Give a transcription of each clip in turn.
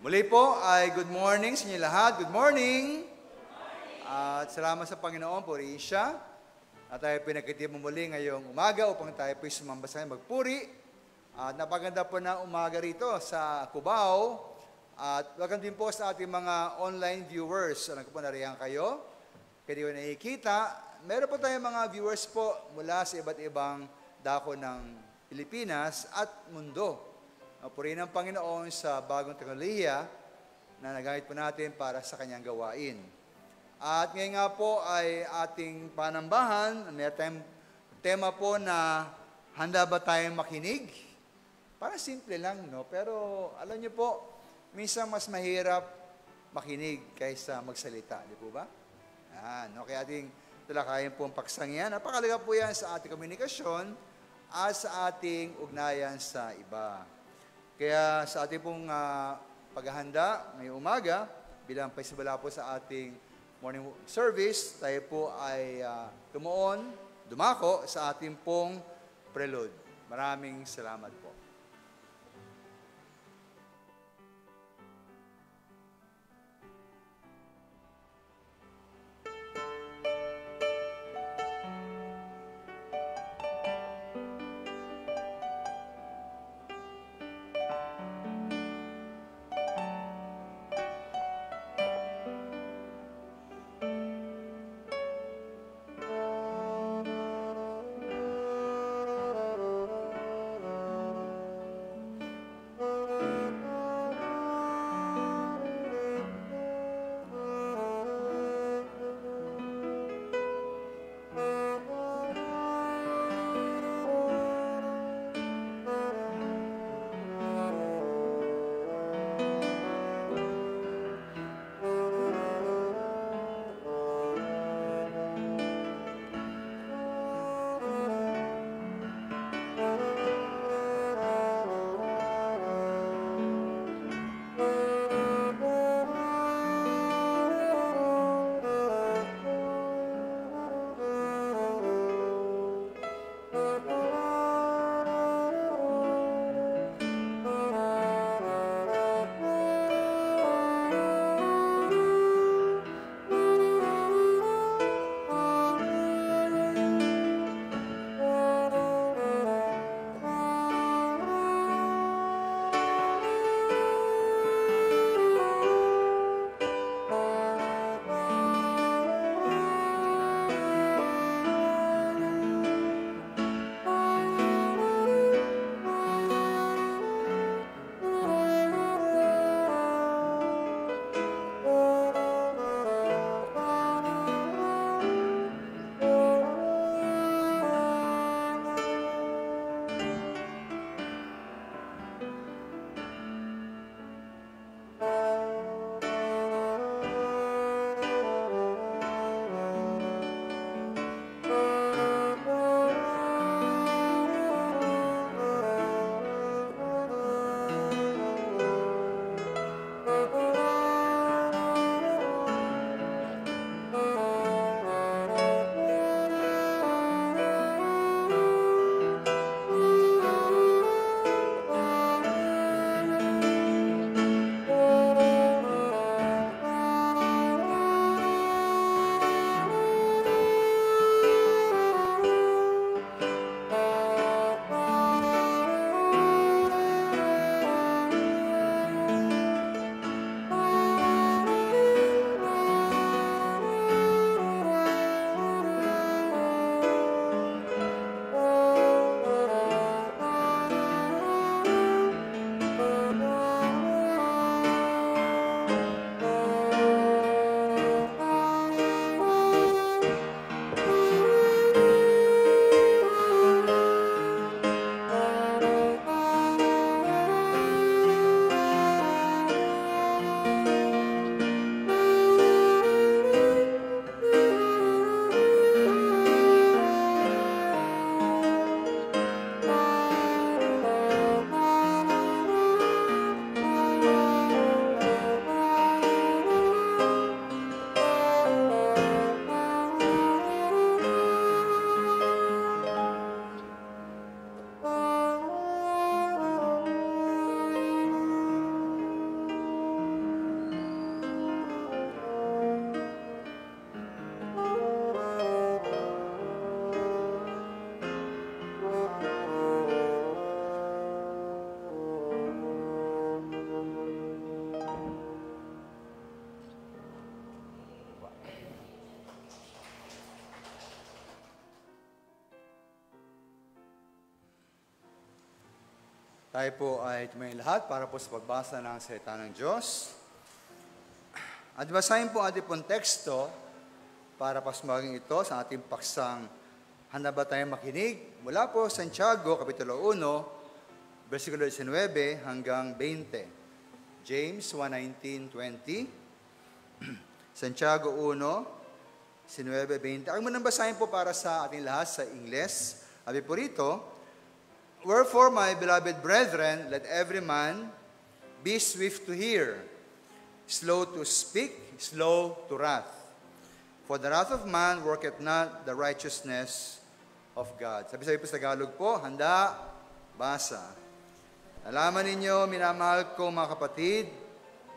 Muli po ay good morning sa inyo lahat. Good morning! At salamat sa Panginoon, purihin siya. At tayo pinagkitipan muli ngayong umaga upang tayo po sumamba sa kanya magpuri. At napaganda po na umaga rito sa Cubao. At welcome din po sa ating mga online viewers. Alam ko po nariyan kayo. Kaya di ko nakikita. Meron po tayong mga viewers po mula sa iba't ibang dako ng Pilipinas at mundo. Purihin ang Panginoon sa bagong teknolohiya na nagamit po natin para sa kanyang gawain. At ngayon nga po ay ating panambahan. May tema po na handa ba tayong makinig? Parang simple lang, no? Pero alam niyo po, minsan mas mahirap makinig kaysa magsalita. Di po ba? Kaya ating talakayin po ang paksang yan. Napakalaga po yan sa ating komunikasyon at sa ating ugnayan sa iba. Kaya sa ating pong paghahanda ngayong umaga, bilang paisibala po sa ating morning service, tayo po ay dumako sa ating pong prelude. Maraming salamat po. Tayo po ay tumayin lahat para po sa pagbasa ng salita ng Diyos. At basahin po ating pong teksto para pasmaging ito sa ating paksang handa ba tayong makinig mula po Santiago, Kapitulo 1, versikulo 19 hanggang 20. James 1:19-20. Santiago 1:19-20. Ang munang basahin po para sa ating lahat sa Ingles. Sabi po rito, "Wherefore, my beloved brethren, let every man be swift to hear, slow to speak, slow to wrath. For the wrath of man worketh not the righteousness of God." Sabi po sa Tagalog po, handa, basa. "Alaman ninyo, minamahal ko mga kapatid,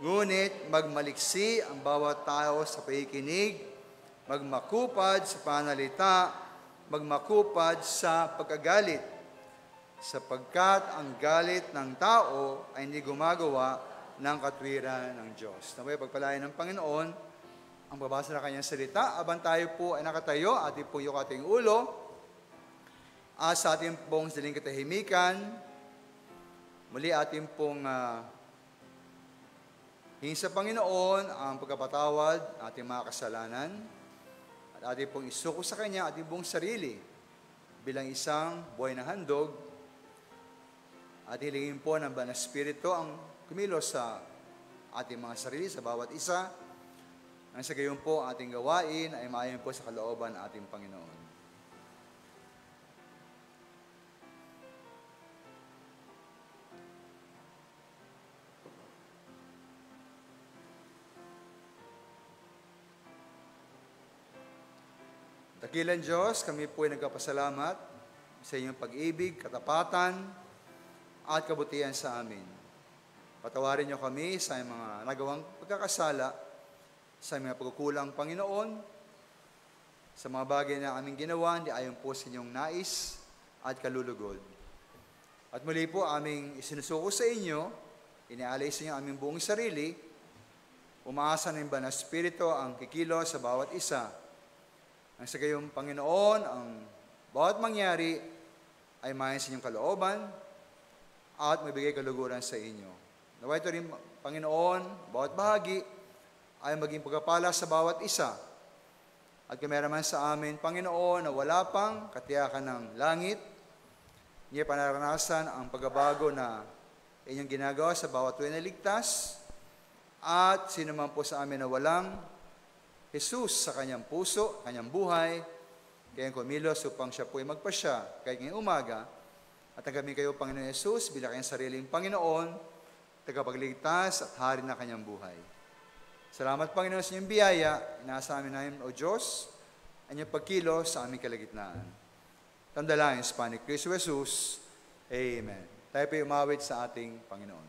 ngunit magmaliksi ang bawat tao sa pakikinig, magmakupad sa panalita, magmakupad sa pagkagalit, sapagkat ang galit ng tao ay hindi gumagawa ng katwiran ng Diyos." Naway pagpalain ng Panginoon ang babasa ng kanyang salita. Abang tayo po ay nakatayo, ating po yung ating ulo, at sa ating pong siling katahimikan, muli ating pong hingin sa Panginoon ang pagkapatawad ating mga kasalanan, at ating pong isuko sa Kanya ating buong sarili bilang isang buhay na handog. At hilingin po ng Banal na Espiritu ang kumilos sa ating mga sarili, sa bawat isa. Nang sa gayon po ating gawain ay maayon po sa kalooban ng ating Panginoon. Dakilang Diyos, kami po ay nagpapasalamat sa inyong pag-ibig, katapatan, at kabutihan sa amin. Patawarin niyo kami sa mga nagawang pagkakasala, sa mga pagkukulang, Panginoon, sa mga bagay na aming ginawa, hindi ayon po sa inyong nais at kalulugod. At muli po aming isinusuko sa inyo, inialay sa inyo aming buong sarili, umaasa ng Banal na Espiritu ang kikilo sa bawat isa. Ang sa gayong Panginoon, ang bawat mangyari ay mayon sa inyong kalooban, at magbigay kaluguran sa inyo. Naway ito rin, Panginoon, bawat bahagi ay maging pagpapala sa bawat isa. At kameraman sa amin, Panginoon, na wala pang katiyakan ng langit, niya panaranasan ang pagbabago na inyong ginagawa sa bawat tuwing naligtas, at sino man po sa amin na walang Jesus sa kanyang puso, kanyang buhay, kaya kumilos upang siya po ay magpasya kahit ngayong umaga. At tagamin kayo, Panginoon Jesus, bilang kanyang sariling Panginoon, tagapagligtas at hari na kanyang buhay. Salamat, Panginoon, sa inyong biyaya. Inaasa amin namin, O Diyos, ang inyong pagkilos sa aming kalagitnaan. Tandalain, Hispanic Cristo Jesus. Amen. Tayo po umawit sa ating Panginoon.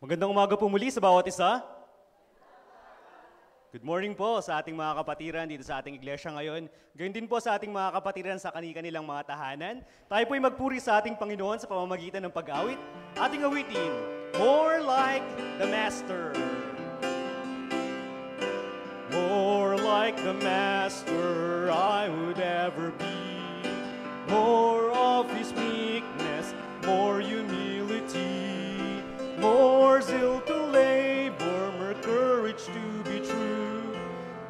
Magandang umaga po muli sa bawat isa. Good morning po sa ating mga kapatiran dito sa ating iglesia ngayon. Gayon din po sa ating mga kapatiran sa kanilang mga tahanan. Tayo po'y magpuri sa ating Panginoon sa pamamagitan ng pag-awit. Ating awitin, More Like the Master. More like the Master I would ever be. More of His meekness, more humility, more zeal to labor, more courage to be true.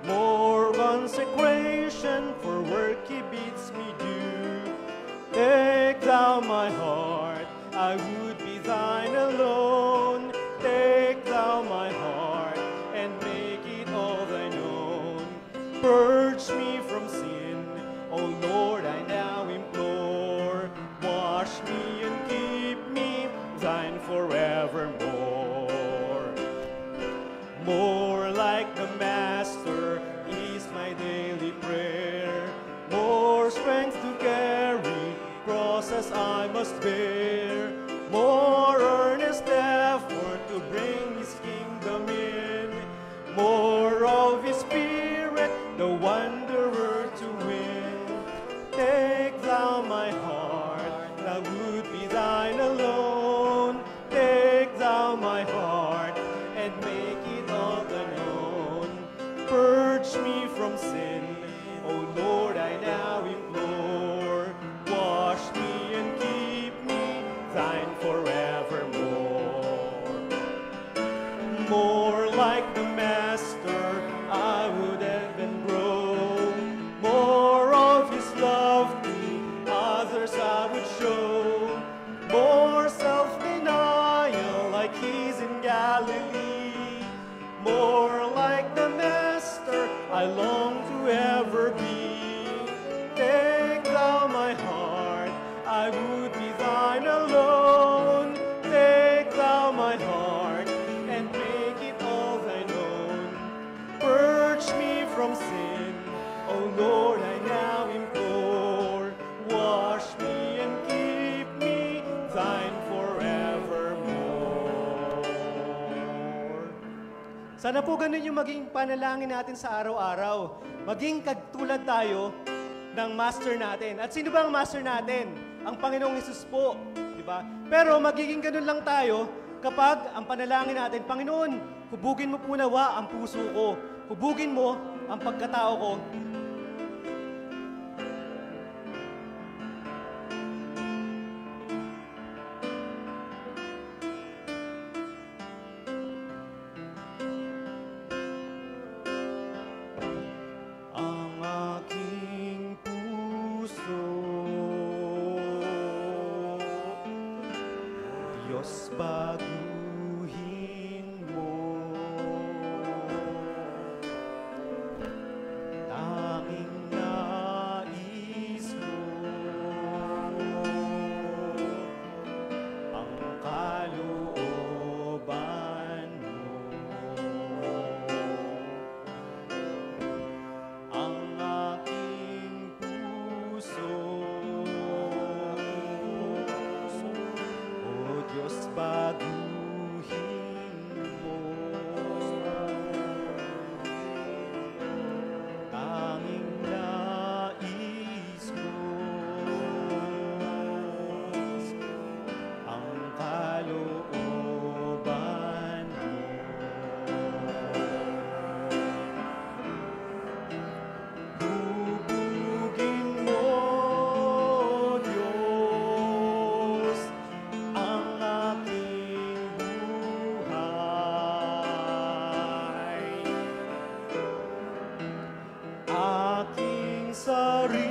More consecration for work He bids me do. Take thou my heart, I would be thine alone. Take thou my heart and make it all thine own. Purge me from sin, O Lord, I now implore. Wash me and keep me thine forevermore. More like the Master is my daily prayer. More strength to carry crosses I must bear. More earnest effort to bring His kingdom in. More of His Spirit, the wanderer to win. Take thou my heart, that would be thine alone. Take thou my heart and make it all thine own. Purge me from sin, Sana po ganun yung maging panalangin natin sa araw-araw. Maging katulad tayo ng master natin. At sino ba ang master natin? Ang Panginoong Hesus po. Di ba? Pero magiging ganun lang tayo kapag ang panalangin natin, Panginoon, hubugin mo po nawa ang puso ko. Hubugin mo ang pagkatao ko. Ang aking puso, Diyos, baguhin mo. Tanging nais ko ang kalooban mo. Ang aking puso, O Diyos, baguhin mo. Tanging nais ko ang kalooban mo. Hubugin mo, Diyos, ang aking buhay. Aking sarili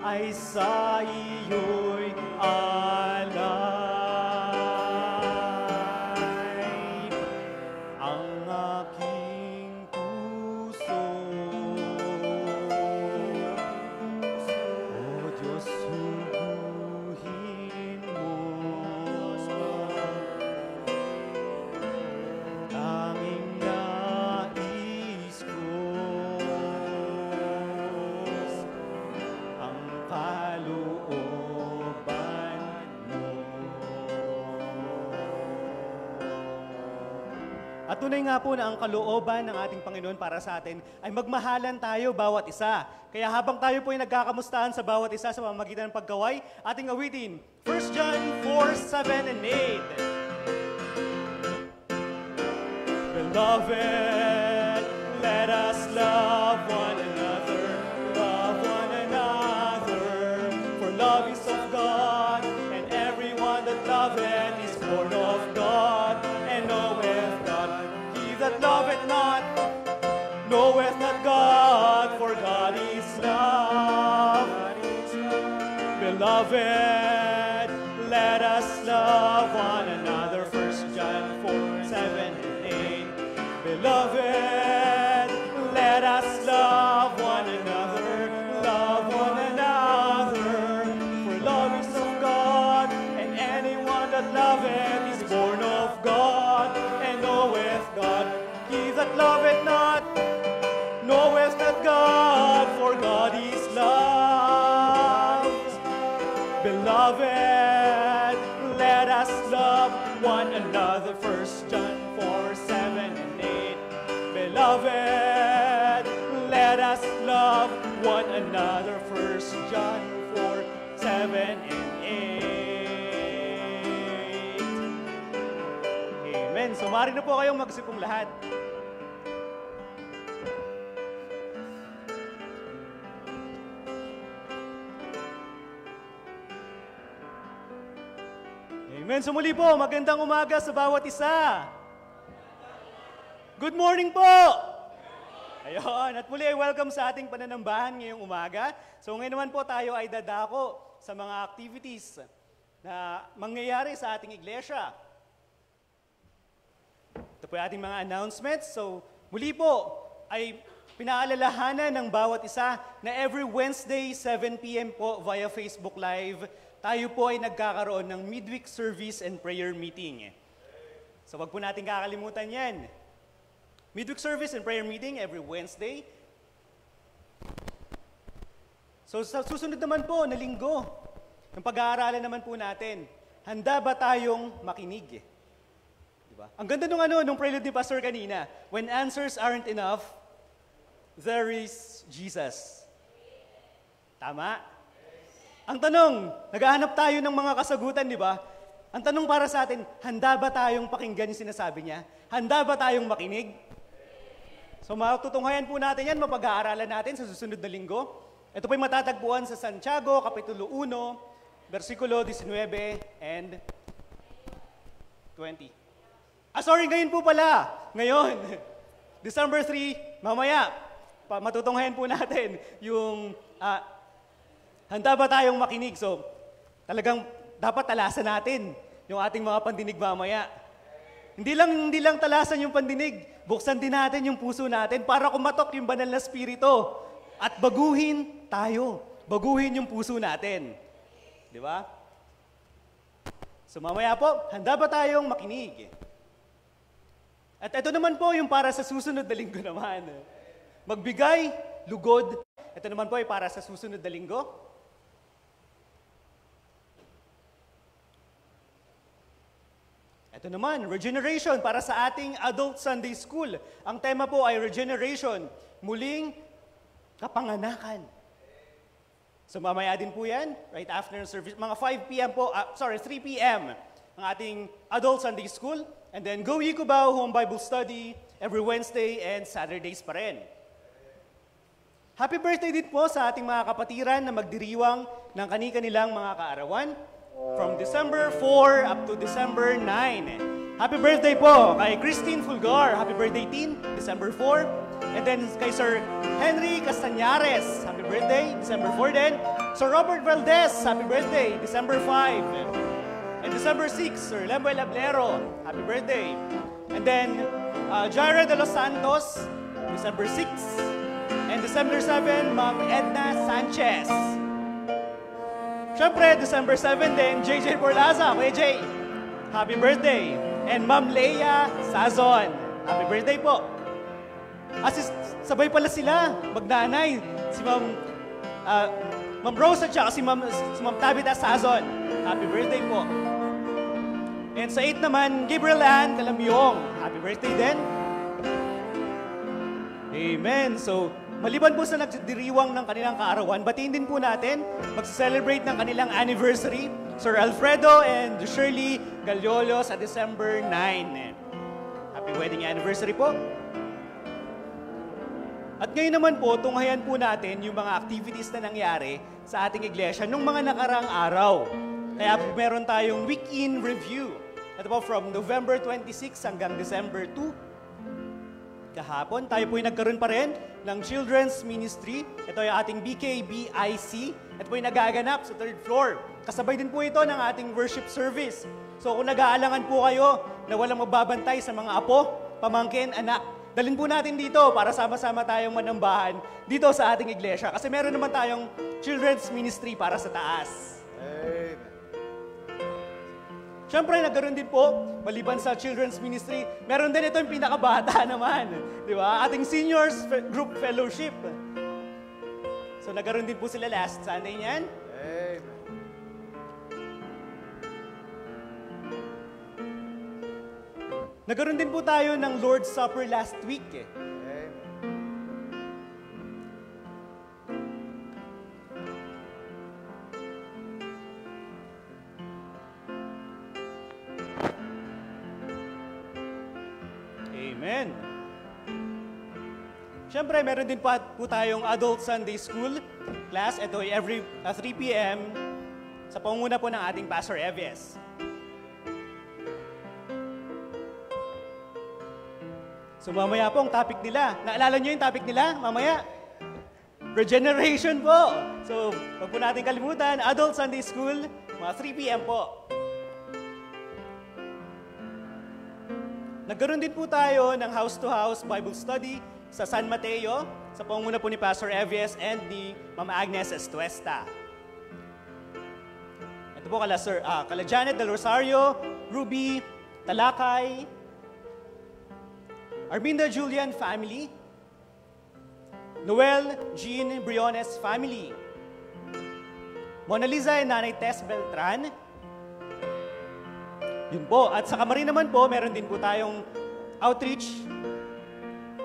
ay sa iyo'y alay. Ang aking puso, O Diyos, huguhin mo. Tanging nais ko ang kalooban mo. At tunay nga po na ang kalooban ng ating Panginoon para sa atin ay magmahalan tayo bawat isa. Kaya habang tayo po ay nagkakamustahan sa bawat isa sa pamamagitan ng pagkaway, ating awitin 1 John 4:7 and 8. Beloved, let us love one another, for love is of God, and everyone that loveth is born of God, and knoweth God. He that loveth not, knoweth not God, for God is love. Beloved, let us love one another, 1 John 4:7 and 8. Beloved, let us love one another, for love is of God, and anyone that loveth is born of God, and knoweth God. He that loveth not, knoweth not God, for God is love. Beloved, let us love one another, 1 John 4:7 and 8. Beloved, let us love one another, 1 John 4:7 and 8. Amen. Sumari na po kayong magsipong lahat. Amen. Sumuli po, magandang umaga sa bawat isa. Good morning po! Ayun, at muli ay welcome sa ating pananambahan ngayong umaga. So ngayon naman po tayo ay dadako sa mga activities na mangyayari sa ating iglesia. Ito po yung ating mga announcements. So muli po ay pinaalalahanan ng bawat isa na every Wednesday 7 p.m. po via Facebook Live, tayo po ay nagkakaroon ng midweek service and prayer meeting. So wag po natin kakalimutan yan. Midweek service and prayer meeting every Wednesday. So sa susunod naman po na linggo, ng pag-aaralan naman po natin, handa ba tayong makinig? Diba? Ang ganda nung prelude ni Pastor kanina. When answers aren't enough, there is Jesus. Tama? Ang tanong, naghahanap tayo ng mga kasagutan, di ba? Ang tanong para sa atin, handa ba tayong pakinggan yung sinasabi niya? Handa ba tayong makinig? So matutunghayan po natin yan, mapag-aaralan natin sa susunod na linggo. Ito po'y matatagpuan sa Santiago, Kapitulo 1, versikulo 19 and 20. Ngayon po pala. Ngayon, December 3, mamaya, matutunghayan po natin yung handa ba tayong makinig. So, talagang dapat talasan natin yung ating mga pandinig mamaya. Hindi lang talasan yung pandinig, buksan din natin yung puso natin para kumatok yung banal na spirito at baguhin tayo. Baguhin yung puso natin. Di ba? So mamaya po, handa ba tayong makinig? At ito naman po yung para sa susunod na linggo naman. Magbigay, lugod. Ito naman po ay para sa susunod na linggo. Ito naman, regeneration para sa ating adult Sunday School. Ang tema po ay regeneration, muling kapanganakan. So mamaya din po yan, right after the service, mga 5 p.m. po, 3 p.m. ang ating adult Sunday School. And then Go Ye Cubao Home Bible Study every Wednesday and Saturdays pa rin. Happy birthday din po sa ating mga kapatiran na magdiriwang ng kani-kanilang mga kaarawan from December 4 up to December 9. Happy birthday po kay Christine Fulgar. Happy birthday, teen, December 4. And then kay Sir Henry Castañares. Happy birthday, December 4 din. Sir Robert Valdez. Happy birthday, December 5. And December 6, Sir Lemuel Ablero. Happy birthday. And then Jaira de los Santos, December 6. And December 7, Ma'am Edna Sanchez. Siyempre, December 7 din, JJ Borlaza, Kuya Jay. Happy birthday. And Ma'am Leia Sazon. Happy birthday po. Sabay pala sila, magnanay. Si Ma'am Rose at si Ma'am Tabitha Sazon. Happy birthday po. And sa 8 naman, Gabriel Ann Calamyong. Happy birthday din. Amen. So, maliban po sa nagdiriwang ng kanilang kaarawan, batiin din po natin, mag-celebrate ng kanilang anniversary, Sir Alfredo and Shirley Galiolo sa December 9. Happy wedding anniversary po. At ngayon naman po, tunghayan po natin yung mga activities na nangyari sa ating iglesia nung mga nakarang araw. Kaya meron tayong week-in review. Ito po from November 26 hanggang December 2. Kahapon, tayo po ay nagkaroon pa rin ng Children's Ministry. Ito yung ating BKBIC. Ito po yung nagaganap sa 3rd floor. Kasabay din po ito ng ating worship service. So kung nag-aalangan po kayo na walang magbabantay sa mga apo, pamangkin, anak, dalhin po natin dito para sama-sama tayong manambahan dito sa ating iglesia. Kasi meron naman tayong Children's Ministry para sa taas. Amen. Siyempre, nagkaroon din po, maliban sa Children's Ministry, meron din ito yung pinakabata naman. Di ba? Ating Seniors Group Fellowship. So, nagkaroon din po sila last Sunday niyan. Amen. Nagkaroon din po tayo ng Lord's Supper last week. Amen. Amen. Siyempre, meron din po tayong Adult Sunday School class. Ito ay every 3 p.m. sa pangunguna po ng ating Pastor Evies. So mamaya po ang topic nila. Naalala nyo yung topic nila? Mamaya? Regeneration po. So, wag po natin kalimutan, Adult Sunday School, mga 3 p.m. po. Nagkaroon din po tayo ng house-to-house Bible study sa San Mateo, sa pangunguna po ni Pastor Evies and ni Ma'am Agnes Estuesta. Ito po kala Janet Del Rosario, Ruby, Talakay, Arminda Julian family, Noel Jean Briones family, Mona Lisa and Nanay Tess Beltran, Yun po. At sa kamarin naman po, meron din po tayong outreach.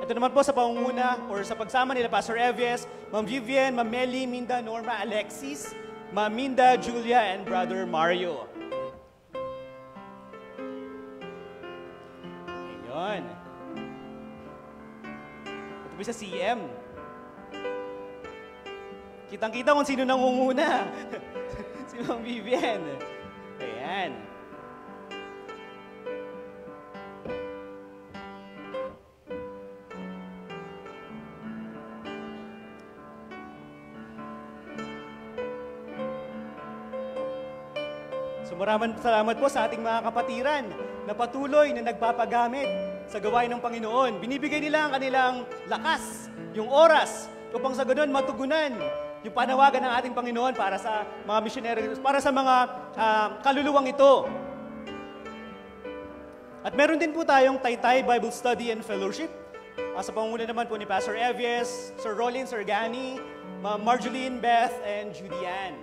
Ito naman po sa pangunguna or sa pagsama nila Pastor Evies, Ma'am Vivian, Ma'am Melly, Minda, Norma, Alexis, Ma'am Minda, Julia, and Brother Mario. Ayun. Ito po sa CM. Kitang-kita kung sino nangunguna. Si Ma'am Vivian. Ayan. So maraming salamat po sa ating mga kapatiran na patuloy na nagpapagamit sa gawain ng Panginoon. Binibigay nila ang kanilang lakas, yung oras, upang sa ganun matugunan yung panawagan ng ating Panginoon para sa mga missionaries, para sa mga kaluluwang ito. At meron din po tayong Taytay Bible Study and Fellowship. Sa pangunguna naman po ni Pastor Evies, Sir Rollins Organi, Ma'am Marjoline, Beth, and Judy Ann.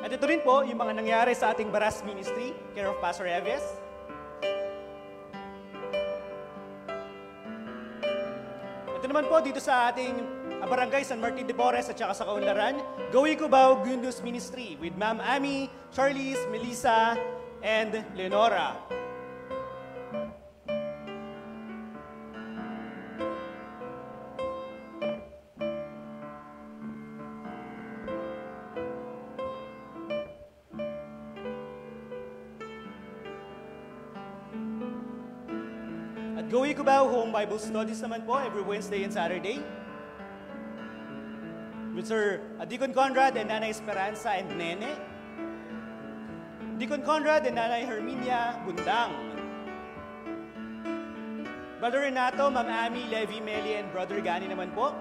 At ito rin po yung mga nangyari sa ating Baras Ministry, care of Pastor Evies. Ito naman po dito sa ating Barangay San Martin de Porres at saka sa Kaunlaran, Gawi Cubao Gundus Ministry with Ma'am Amy, Charlize, Melissa, and Leonora. Gawi Cubao Home Bible Studies naman po every Wednesday and Saturday. With Sir Deacon Conrad and Nanay Esperanza and Nene. Deacon Conrad and Nanay Herminia Bundang. Brother Renato, Ma'am Amy, Levi, Meli, and Brother Gani naman po.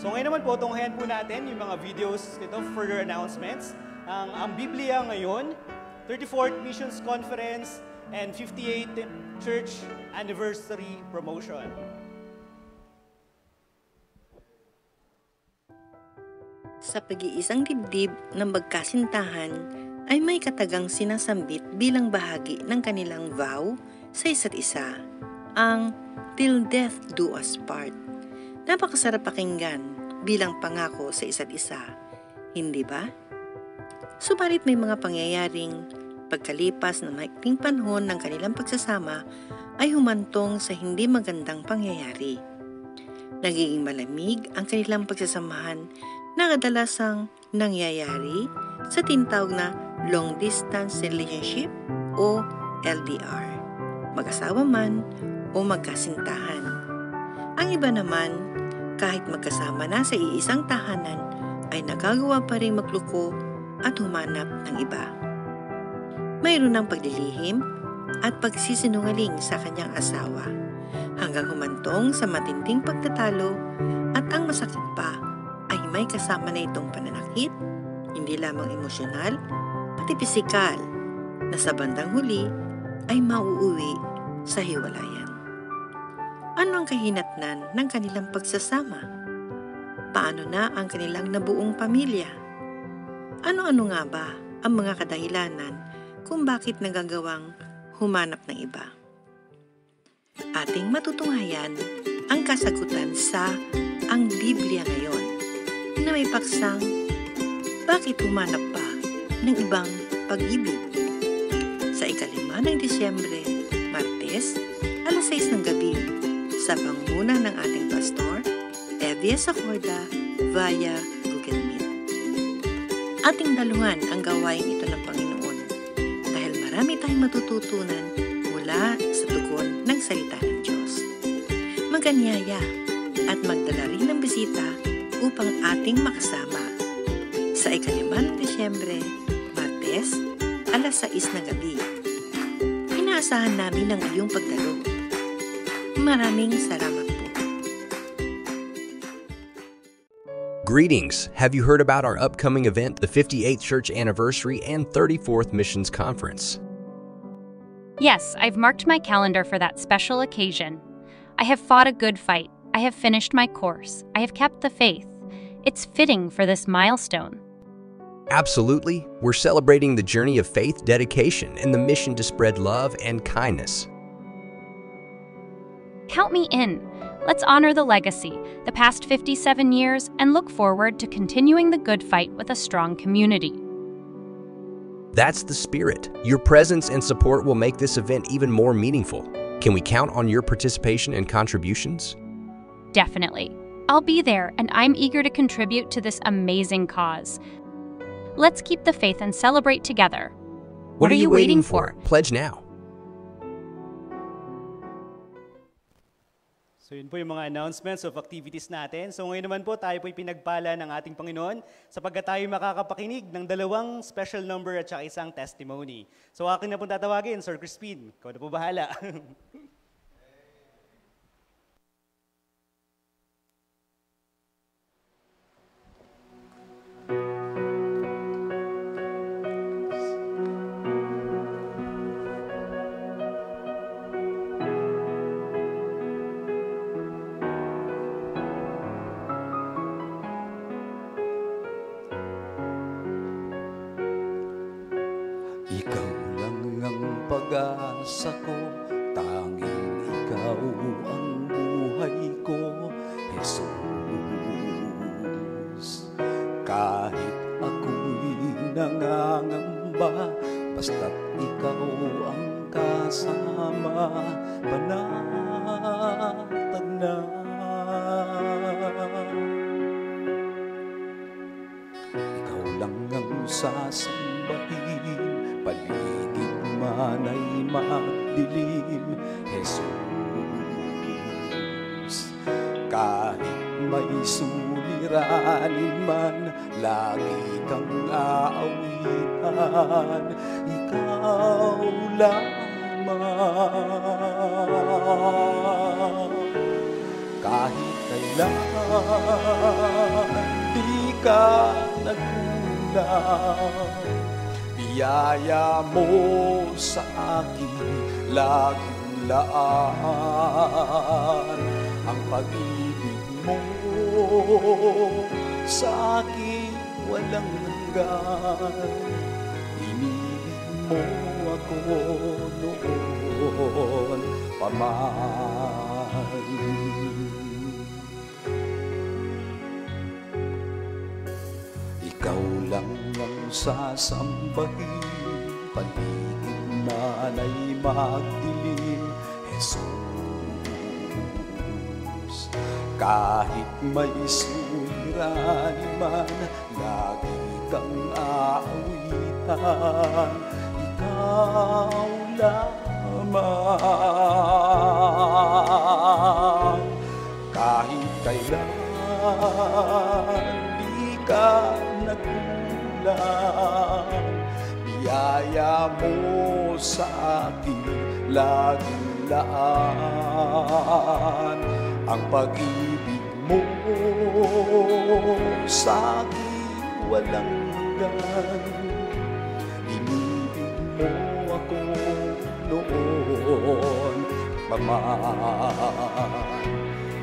So ngayon naman po, tunghayan po natin yung mga videos nito, further announcements. Ang Biblia ngayon, 34th Missions Conference, and 58th Church Anniversary Promotion. Sa pag-iisang dibdib ng magkasintahan ay may katagang sinasambit bilang bahagi ng kanilang vow sa isa't isa, ang Till Death Do Us Part. Napakasarap pakinggan bilang pangako sa isa't isa, hindi ba? Subalit may mga pangyayaring pagkalipas ng maikling panahon ng kanilang pagsasama ay humantong sa hindi magandang pangyayari. Nagiging malamig ang kanilang pagsasamahan na kadalasang nangyayari sa tinatawag na long distance relationship o LDR, mag-asawa man o magkasintahan. Ang iba naman, kahit magkasama na sa iisang tahanan, ay nagagawa pa rin magluko at humanap ng iba. Mayroon ng paglilihim at pagsisinungaling sa kanyang asawa, hanggang humantong sa matinding pagtatalo, at ang masakit pa ay may kasama na itong pananakit, hindi lamang emosyonal, pati pisikal, na sa bandang huli ay mauuwi sa hiwalayan. Ano ang kahinatnan ng kanilang pagsasama? Paano na ang kanilang nabuong pamilya? Ano-ano nga ba ang mga kadahilanan kung bakit nagagawang humanap ng iba? Ating matutunghayan ang kasagutan sa Ang Biblia Ngayon, na may paksang Bakit Humanap Pa ng Ibang Pag-ibig? Sa 5 ng Disyembre, Martes, alas 6 ng gabi, sa pangunguna ng ating pastor, Evies Acorda, via Google Meet. Ating daluhan ang gawain ito ng Panginoon dahil marami tayong matututunan mula sa tugon ng salita ng Diyos. Maganyaya at magdala rin ng bisita upang ating makasama sa 5 ng Disyembre, Martes, alas 6 ng gabi. Inaasahan namin ang iyong pagdalo. Maraming salamat po. Greetings! Have you heard about our upcoming event, the 58th Church Anniversary and 34th Missions Conference? Yes, I've marked my calendar for that special occasion. I have fought a good fight. I have finished my course. I have kept the faith. It's fitting for this milestone. Absolutely. We're celebrating the journey of faith, dedication, and the mission to spread love and kindness. Count me in. Let's honor the legacy, the past 57 years, and look forward to continuing the good fight with a strong community. That's the spirit. Your presence and support will make this event even more meaningful. Can we count on your participation and contributions? Definitely. I'll be there, and I'm eager to contribute to this amazing cause. Let's keep the faith and celebrate together. What are you waiting for? Pledge now. So yun po yung mga announcements of activities natin. So ngayon naman po tayo po'y pinagpala ng ating Panginoon sapagkat tayo makakapakinig ng 2 special number at saka isang testimony. So akin na pong tatawagin, Sir Crispin. Ikaw na po bahala. Ikaw lang ang pag-asa ko, tanging ikaw ang buhay ko, Jesus. Kahit ako'y nangangamba, basta't ikaw ang kasama, panatag na. Ikaw lang ang sasambahin, paligid man ay magdilim, Jesus. Kahit may suliranin man, lagi kang aawitan, ikaw lamang. Kahit kailan di ka nagkulang, biyaya mo sa akin laging laan. Ang pag-ibig mo sa akin walang hanggan. Inibig mo ako noon pa man. Ikaw lang ang sasambahin, paligid man ay magdilim, Jesus. Kahit may suliranin man, lagi kang aawitan, ikaw lamang. Kahit kailan di ka nagkulang, biyaya mo sa akin laging laan. Ang pag-ibig mo sa akin walang hanggan. Inibig mo ako noon pa man.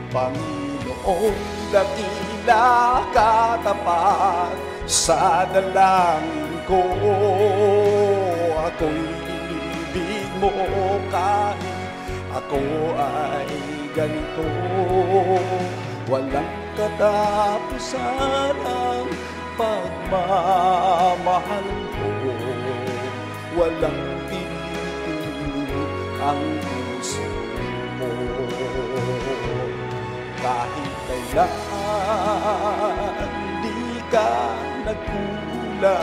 Panginoon, dakila katapat sa dalangin ko. Ako'y ibig mo kahit ako ay ganito. Walang katapusan ang pagmamahal ko. Walang pipili ang puso mo. Kahit kailan di ka nagkulang,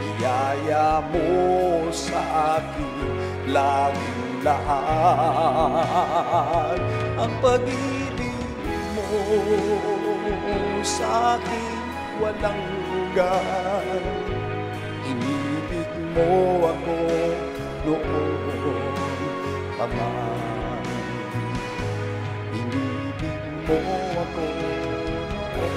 biyaya mo sa akin laging laan. Ang pag-ibig mo sa akin walang hanggan. Inibig mo ako noon pa man. Inibig mo ako noon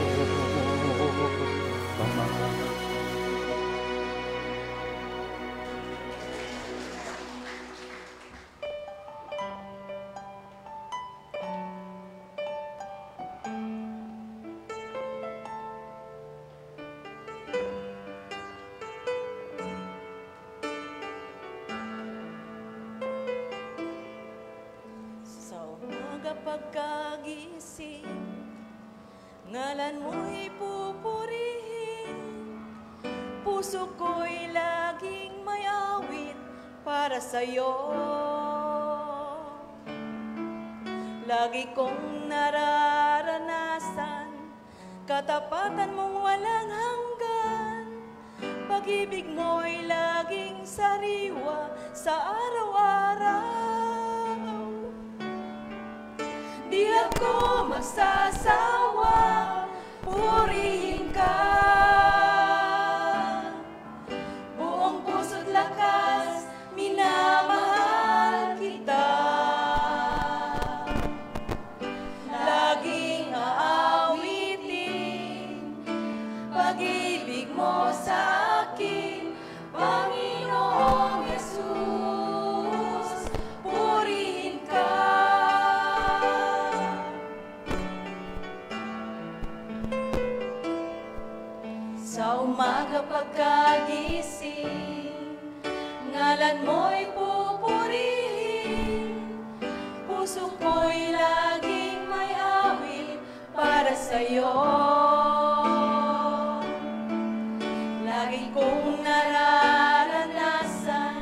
ngalan mo'y pupurihin. Puso ko'y laging may awit para sa'yo. Lagi kong nararanasan katapatan mong walang hanggan. Pag-ibig mo'y laging sariwa sa araw-araw. Di ako magsasawa, purihin ka. Buong puso't lakas, minamahal kita. Laging aawitin pag-ibig mo sa akin, Panginoong Yesus, purihin ka. Sa umaga pagkagising, ngalan mo'y pupurihin. Puso ko'y laging may awit para sa'yo. Lagi kong nararanasan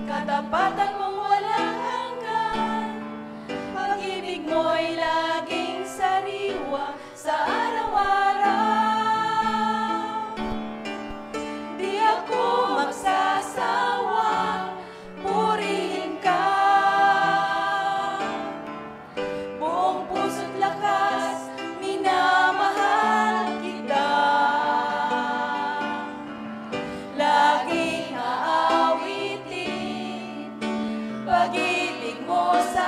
katapatan mong walang hanggan. Pag-ibig mo'y laging sariwa sa araw-araw. Di ako magsasawa, purihin ka. Buong puso't lakas, minamahal kita. Laging aawitin pag-ibig mo sa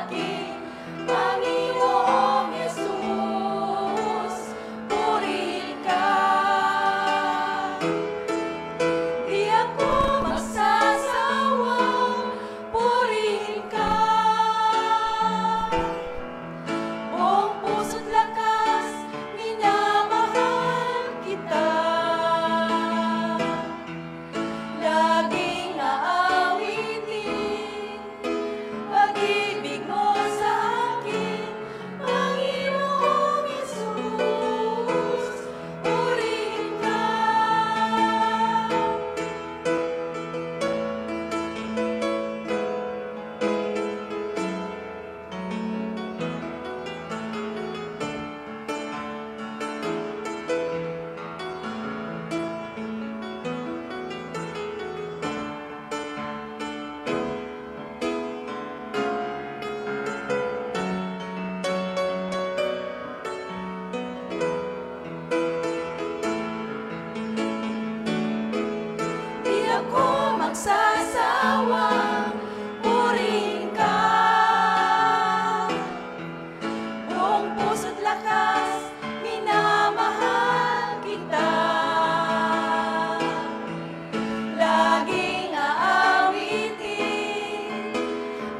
akin, Panginoong Yesus, purihin ka. Di ako magsasawa, purihin ka. Buong puso't lakas, minamahal kita. Laging aawitin pag-ibig mo sa akin, Panginoong Yesus, purihin ka. Di ako magsasawa, purihin ka. Buong puso't lakas, minamahal kita. Laging aawitin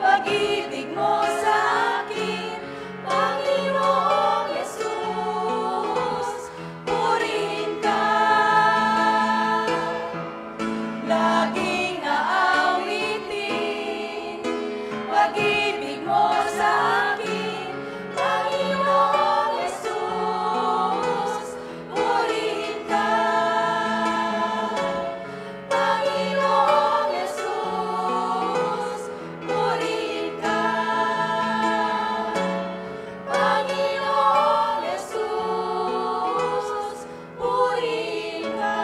pag-ibig mo sa akin, Panginoong Yesus, purihin ka. Laging aawitin pag-ibig mo sa akin, Panginoong Yesus, purihin ka. Panginoong Yesus, purihin ka. Panginoong Yesus, purihin ka.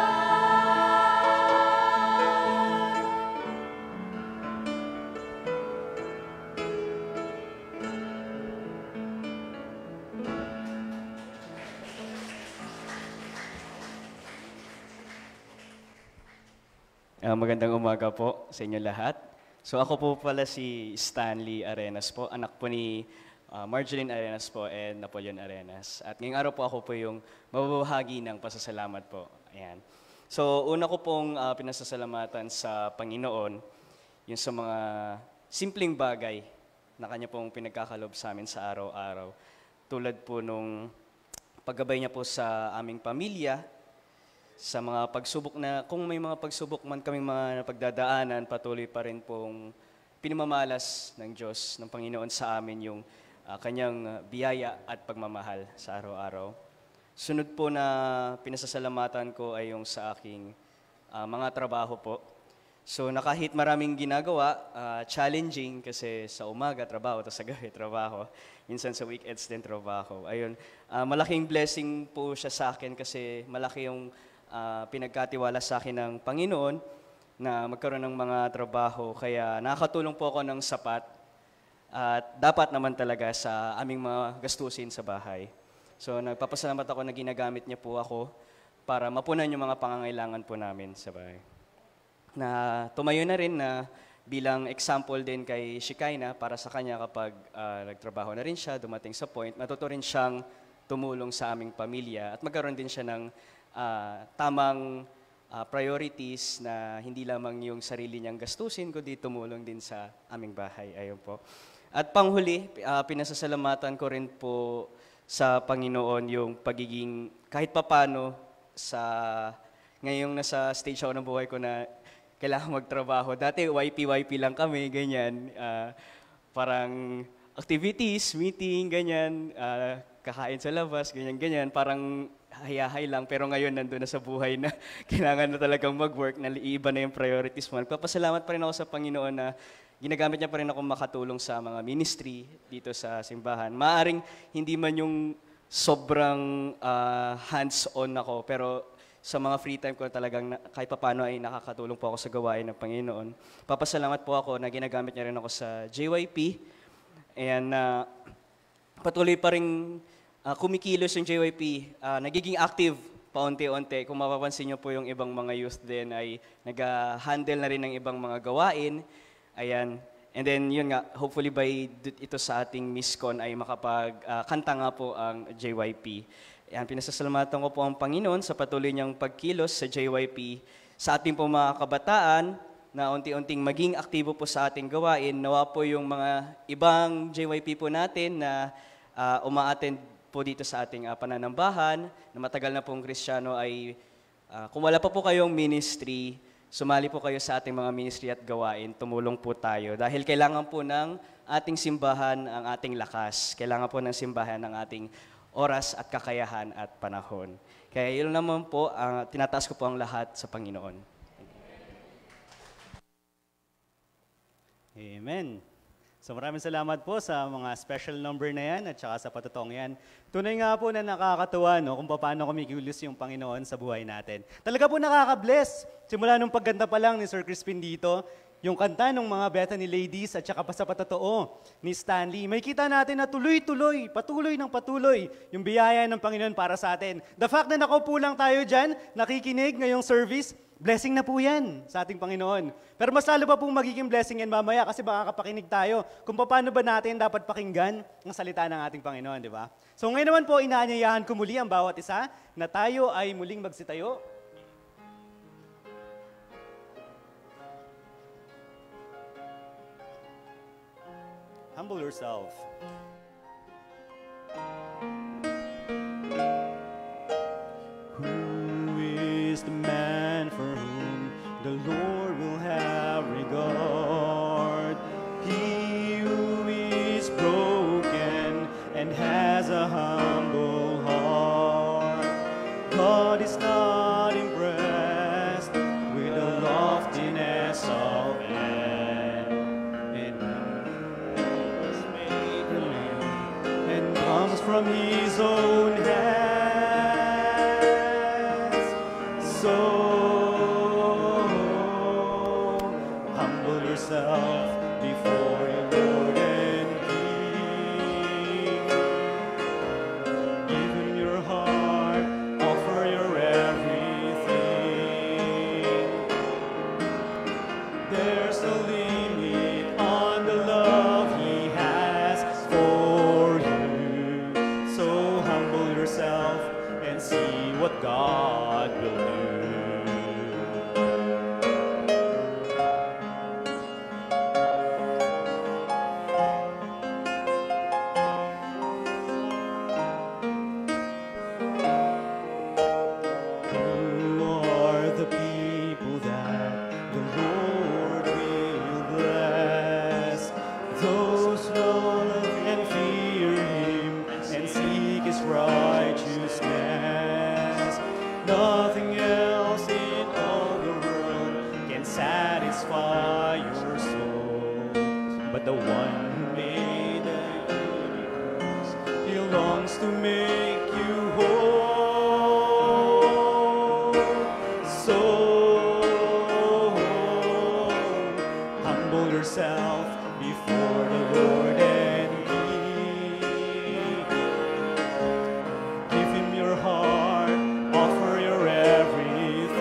Magandang umaga po sa inyo lahat. So ako po pala si Stanley Arenas po, anak po ni Marjeline Arenas po and Napoleon Arenas. At ngayong araw po ako po yung mababahagi ng pasasalamat po. Ayan. So una ko pong pinasasalamatan sa Panginoon yung sa mga simpleng bagay na Kanya pong pinagkakalob sa amin sa araw-araw. Tulad po nung paggabay niya po sa aming pamilya, sa mga pagsubok na, kung may mga pagsubok man kaming mga napagdadaanan, patuloy pa rin pong pinamamalas ng Diyos, ng Panginoon sa amin yung kanyang biyaya at pagmamahal sa araw-araw. Sunod po na pinasasalamatan ko ay yung sa aking mga trabaho po. So kahit maraming ginagawa, challenging kasi sa umaga trabaho, tapos sa gabi trabaho, minsan sa weekends din trabaho. Ayun, malaking blessing po siya sa akin kasi malaki yung pinagkatiwala sa akin ng Panginoon na magkaroon ng mga trabaho. Kaya nakakatulong po ako ng sapat at dapat naman talaga sa aming mga gastusin sa bahay. So nagpapasalamat ako na ginagamit niya po ako para mapunan yung mga pangangailangan po namin sa bahay. Na tumayo na rin na bilang example din kay Shekinah para sa kanya kapag nagtrabaho na rin siya, dumating sa point, matuto rin siyang tumulong sa aming pamilya at magkaroon din siya ng tamang priorities na hindi lamang yung sarili niyang gastusin, kundi tumulong din sa aming bahay. Ayun po. At panghuli, pinasasalamatan ko rin po sa Panginoon yung pagiging kahit papano sa ngayong nasa stage ako ng buhay ko na kailangan magtrabaho. Dati YP lang kami, ganyan. Parang activities, meeting, ganyan. Kakain sa labas, ganyan. Parang hayahay lang. Pero ngayon nandun na sa buhay na kailangan na talagang mag-work, na iiba na yung priorities mo. Nagpapasalamat pa rin ako sa Panginoon na ginagamit niya pa rin ako makatulong sa mga ministry dito sa simbahan. Maaring hindi man yung sobrang hands-on ako, pero sa mga free time ko talagang kahit paano ay nakakatulong po ako sa gawain ng Panginoon. Papasalamat po ako na ginagamit niya rin ako sa JYP. And patuloy pa rin kumikilos yung JYP. Nagiging active paunti-unti. Kung mapapansin niyo po yung ibang mga youth din ay nag-handle na rin ng ibang mga gawain. Ayan. And then yun nga, hopefully by ito sa ating MissCon ay makapagkanta nga po ang JYP. Yan, pinasasalamatan ko po ang Panginoon sa patuloy niyang pagkilos sa JYP, sa ating po mga kabataan na unti-unting maging aktibo po sa ating gawain. Nawa po yung mga ibang JYP po natin na uma-attend po dito sa ating pananambahan, na matagal na pong Kristiyano ay, kung wala pa po kayong ministry, sumali po kayo sa ating mga ministry at gawain, tumulong po tayo. Dahil kailangan po ng ating simbahan ang ating lakas. Kailangan po ng simbahan ang ating oras at kakayahan at panahon. Kaya yun naman po, tinataas ko po ang lahat sa Panginoon. Amen. So maraming salamat po sa mga special number na yan at saka sa patutong yan. Tunay nga po na nakakatuwa no, kung paano kumikilos yung Panginoon sa buhay natin. Talaga po nakaka-bless. Simula nung pagganda pa lang ni Sir Crispin dito, yung kanta ng mga Bethany Ladies at saka pa sa patotoo ni Stanley, may kita natin na tuloy-tuloy, patuloy ng patuloy yung biyaya ng Panginoon para sa atin. The fact na nakaupo lang tayo dyan, nakikinig ngayong service, blessing na po yan sa ating Panginoon. Pero mas lalo pa pong magiging blessing yan mamaya kasi baka kapakinig tayo kung paano ba natin dapat pakinggan ang salita ng ating Panginoon, di ba? So ngayon naman po, inaanyayahan ko muli ang bawat isa na tayo ay muling magsitayo. Humble yourself. Who is the man for whom the Lord will have regard? He who is broken and has a humble heart. God is not impressed with the loftiness of man. Comes from his own hands. So humble yourself before your Lord and King. Give him your heart, offer your everything. There's no limit on the love he has for you. So humble yourself and see what God will do. Who are the people that the Lord will bless? Those who love and fear him and seek his righteousness. wants to make you whole. So humble yourself before the Lord and give Him your heart, offer your everything.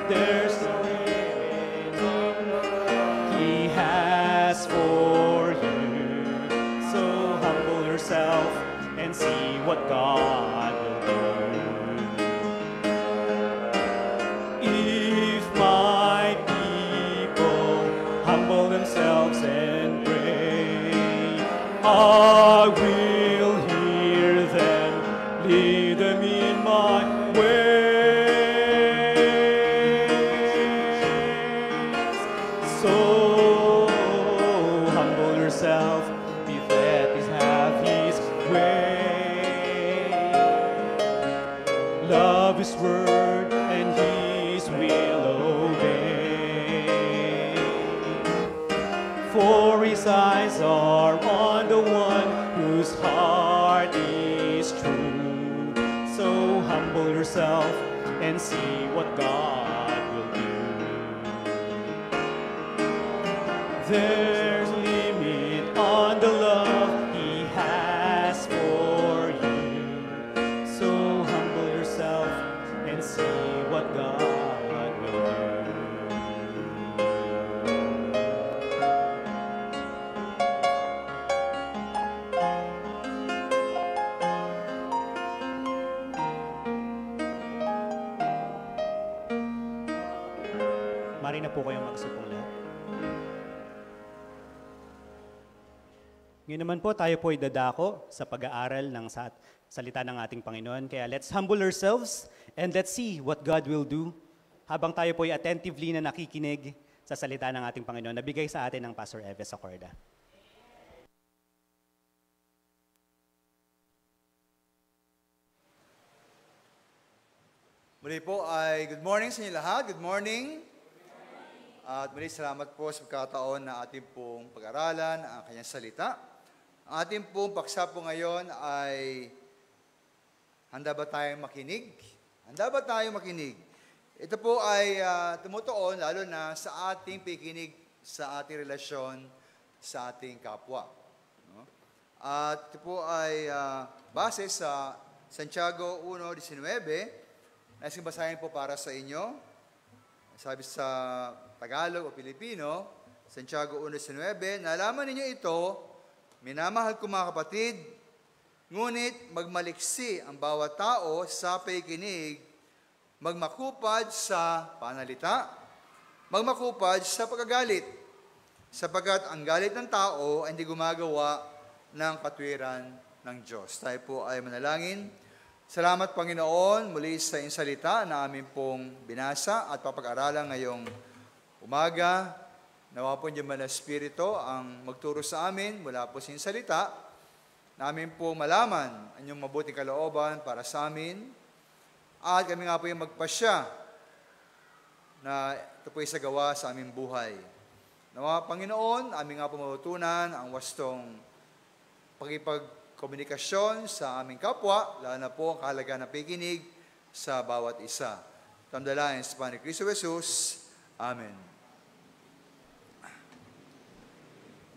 There's no limit He has for you. So humble yourself and see what God will do. If my people humble themselves and pray, I will hear them, lead them in my ways. So humble yourself, let His have His way. Love His word and His will obey. For His eyes are on the one whose heart is true. So humble yourself and see what God will do. There's a limit on the love He has for you. So humble yourself and see what God will do. Mari na po kayong magsupong lahat. Ngayon naman po, tayo po ay dadako sa pag-aaral ng salita ng ating Panginoon. Kaya let's humble ourselves and let's see what God will do habang tayo po ay attentively na nakikinig sa salita ng ating Panginoon na bigay sa atin ng Pastor Eves Acorda. Muli po ay good morning sa inyo lahat. Good morning. At muli salamat po sa pagkataon na ating pong pag-aralan ang kanyang salita. Ang ating pong paksa po ngayon ay handa ba tayong makinig? Handa ba tayong makinig? Ito po ay tumutuon lalo na sa ating pikinig sa ating relasyon sa ating kapwa. No? At ito po ay base sa Santiago 1:19. Nais kong basahin po para sa inyo. Sabi sa Tagalog o Pilipino, Santiago 1:19, nalaman ninyo ito, minamahal ko mga kapatid, ngunit magmaliksi ang bawat tao sa pakikinig, magmakupad sa panalita, magmakupad sa pagkagalit, sapagkat ang galit ng tao ay hindi gumagawa ng katwiran ng Diyos. Tayo po ay manalangin. Salamat, Panginoon, muli sa iyong salita na amin pong binasa at papag-aralan ngayong umaga. Nawa po niyo man na Espiritu ang magturo sa amin mula po sa iyong salita, namin pong malaman ang iyong mabuting kalooban para sa amin. At kami nga po yung magpasya na ito po isagawa sa aming buhay. Nawa, Panginoon, amin nga po matutunan ang wastong pagkipagkomunikasyon sa aming kapwa, lalo na po ang kahalagaan ng pakikinig sa bawat isa. Tamdalayan sa Panginoon Kristo Jesus. Amen.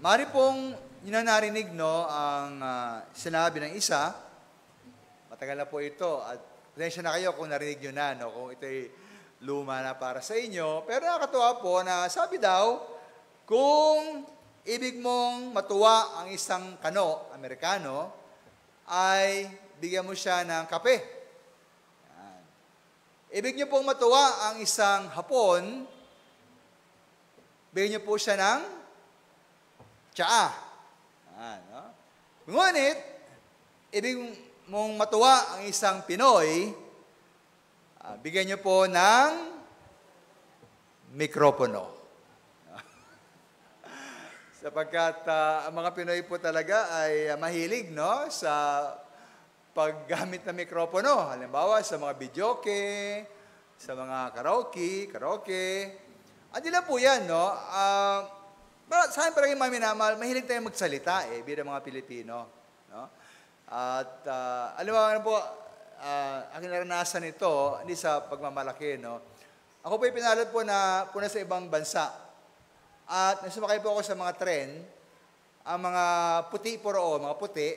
Mari pong yun na narinig, no, ang sinabi ng isa. Matagal na po ito. At pasensya na kayo kung narinig nyo na, no, kung ito'y luma na para sa inyo. Pero nakakatuwa po na sabi daw, kung ibig mong matuwa ang isang kano, Amerikano, ay bigyan mo siya ng kape. Yan. Ibig niyo pong matuwa ang isang Hapon, bigyan niyo po siya ng tsaa. Yan, no? Ngunit, ibig mong matuwa ang isang Pinoy, bigyan niyo po ng mikropono. Sapagkat ang mga Pinoy po talaga ay mahilig, no, sa paggamit ng mikropono. Halimbawa, sa mga videoke, sa mga karaoke. At nila po yan, no, sa akin palagi mga minamahal, mahilig tayong magsalita bilang mga Pilipino. No? At alam mo, po, aking naranasan ito, hindi sa pagmamalaki, no? Ako po pinalad po na sa ibang bansa. At nasumakay po ako sa mga tren, ang mga puti po roon, mga puti,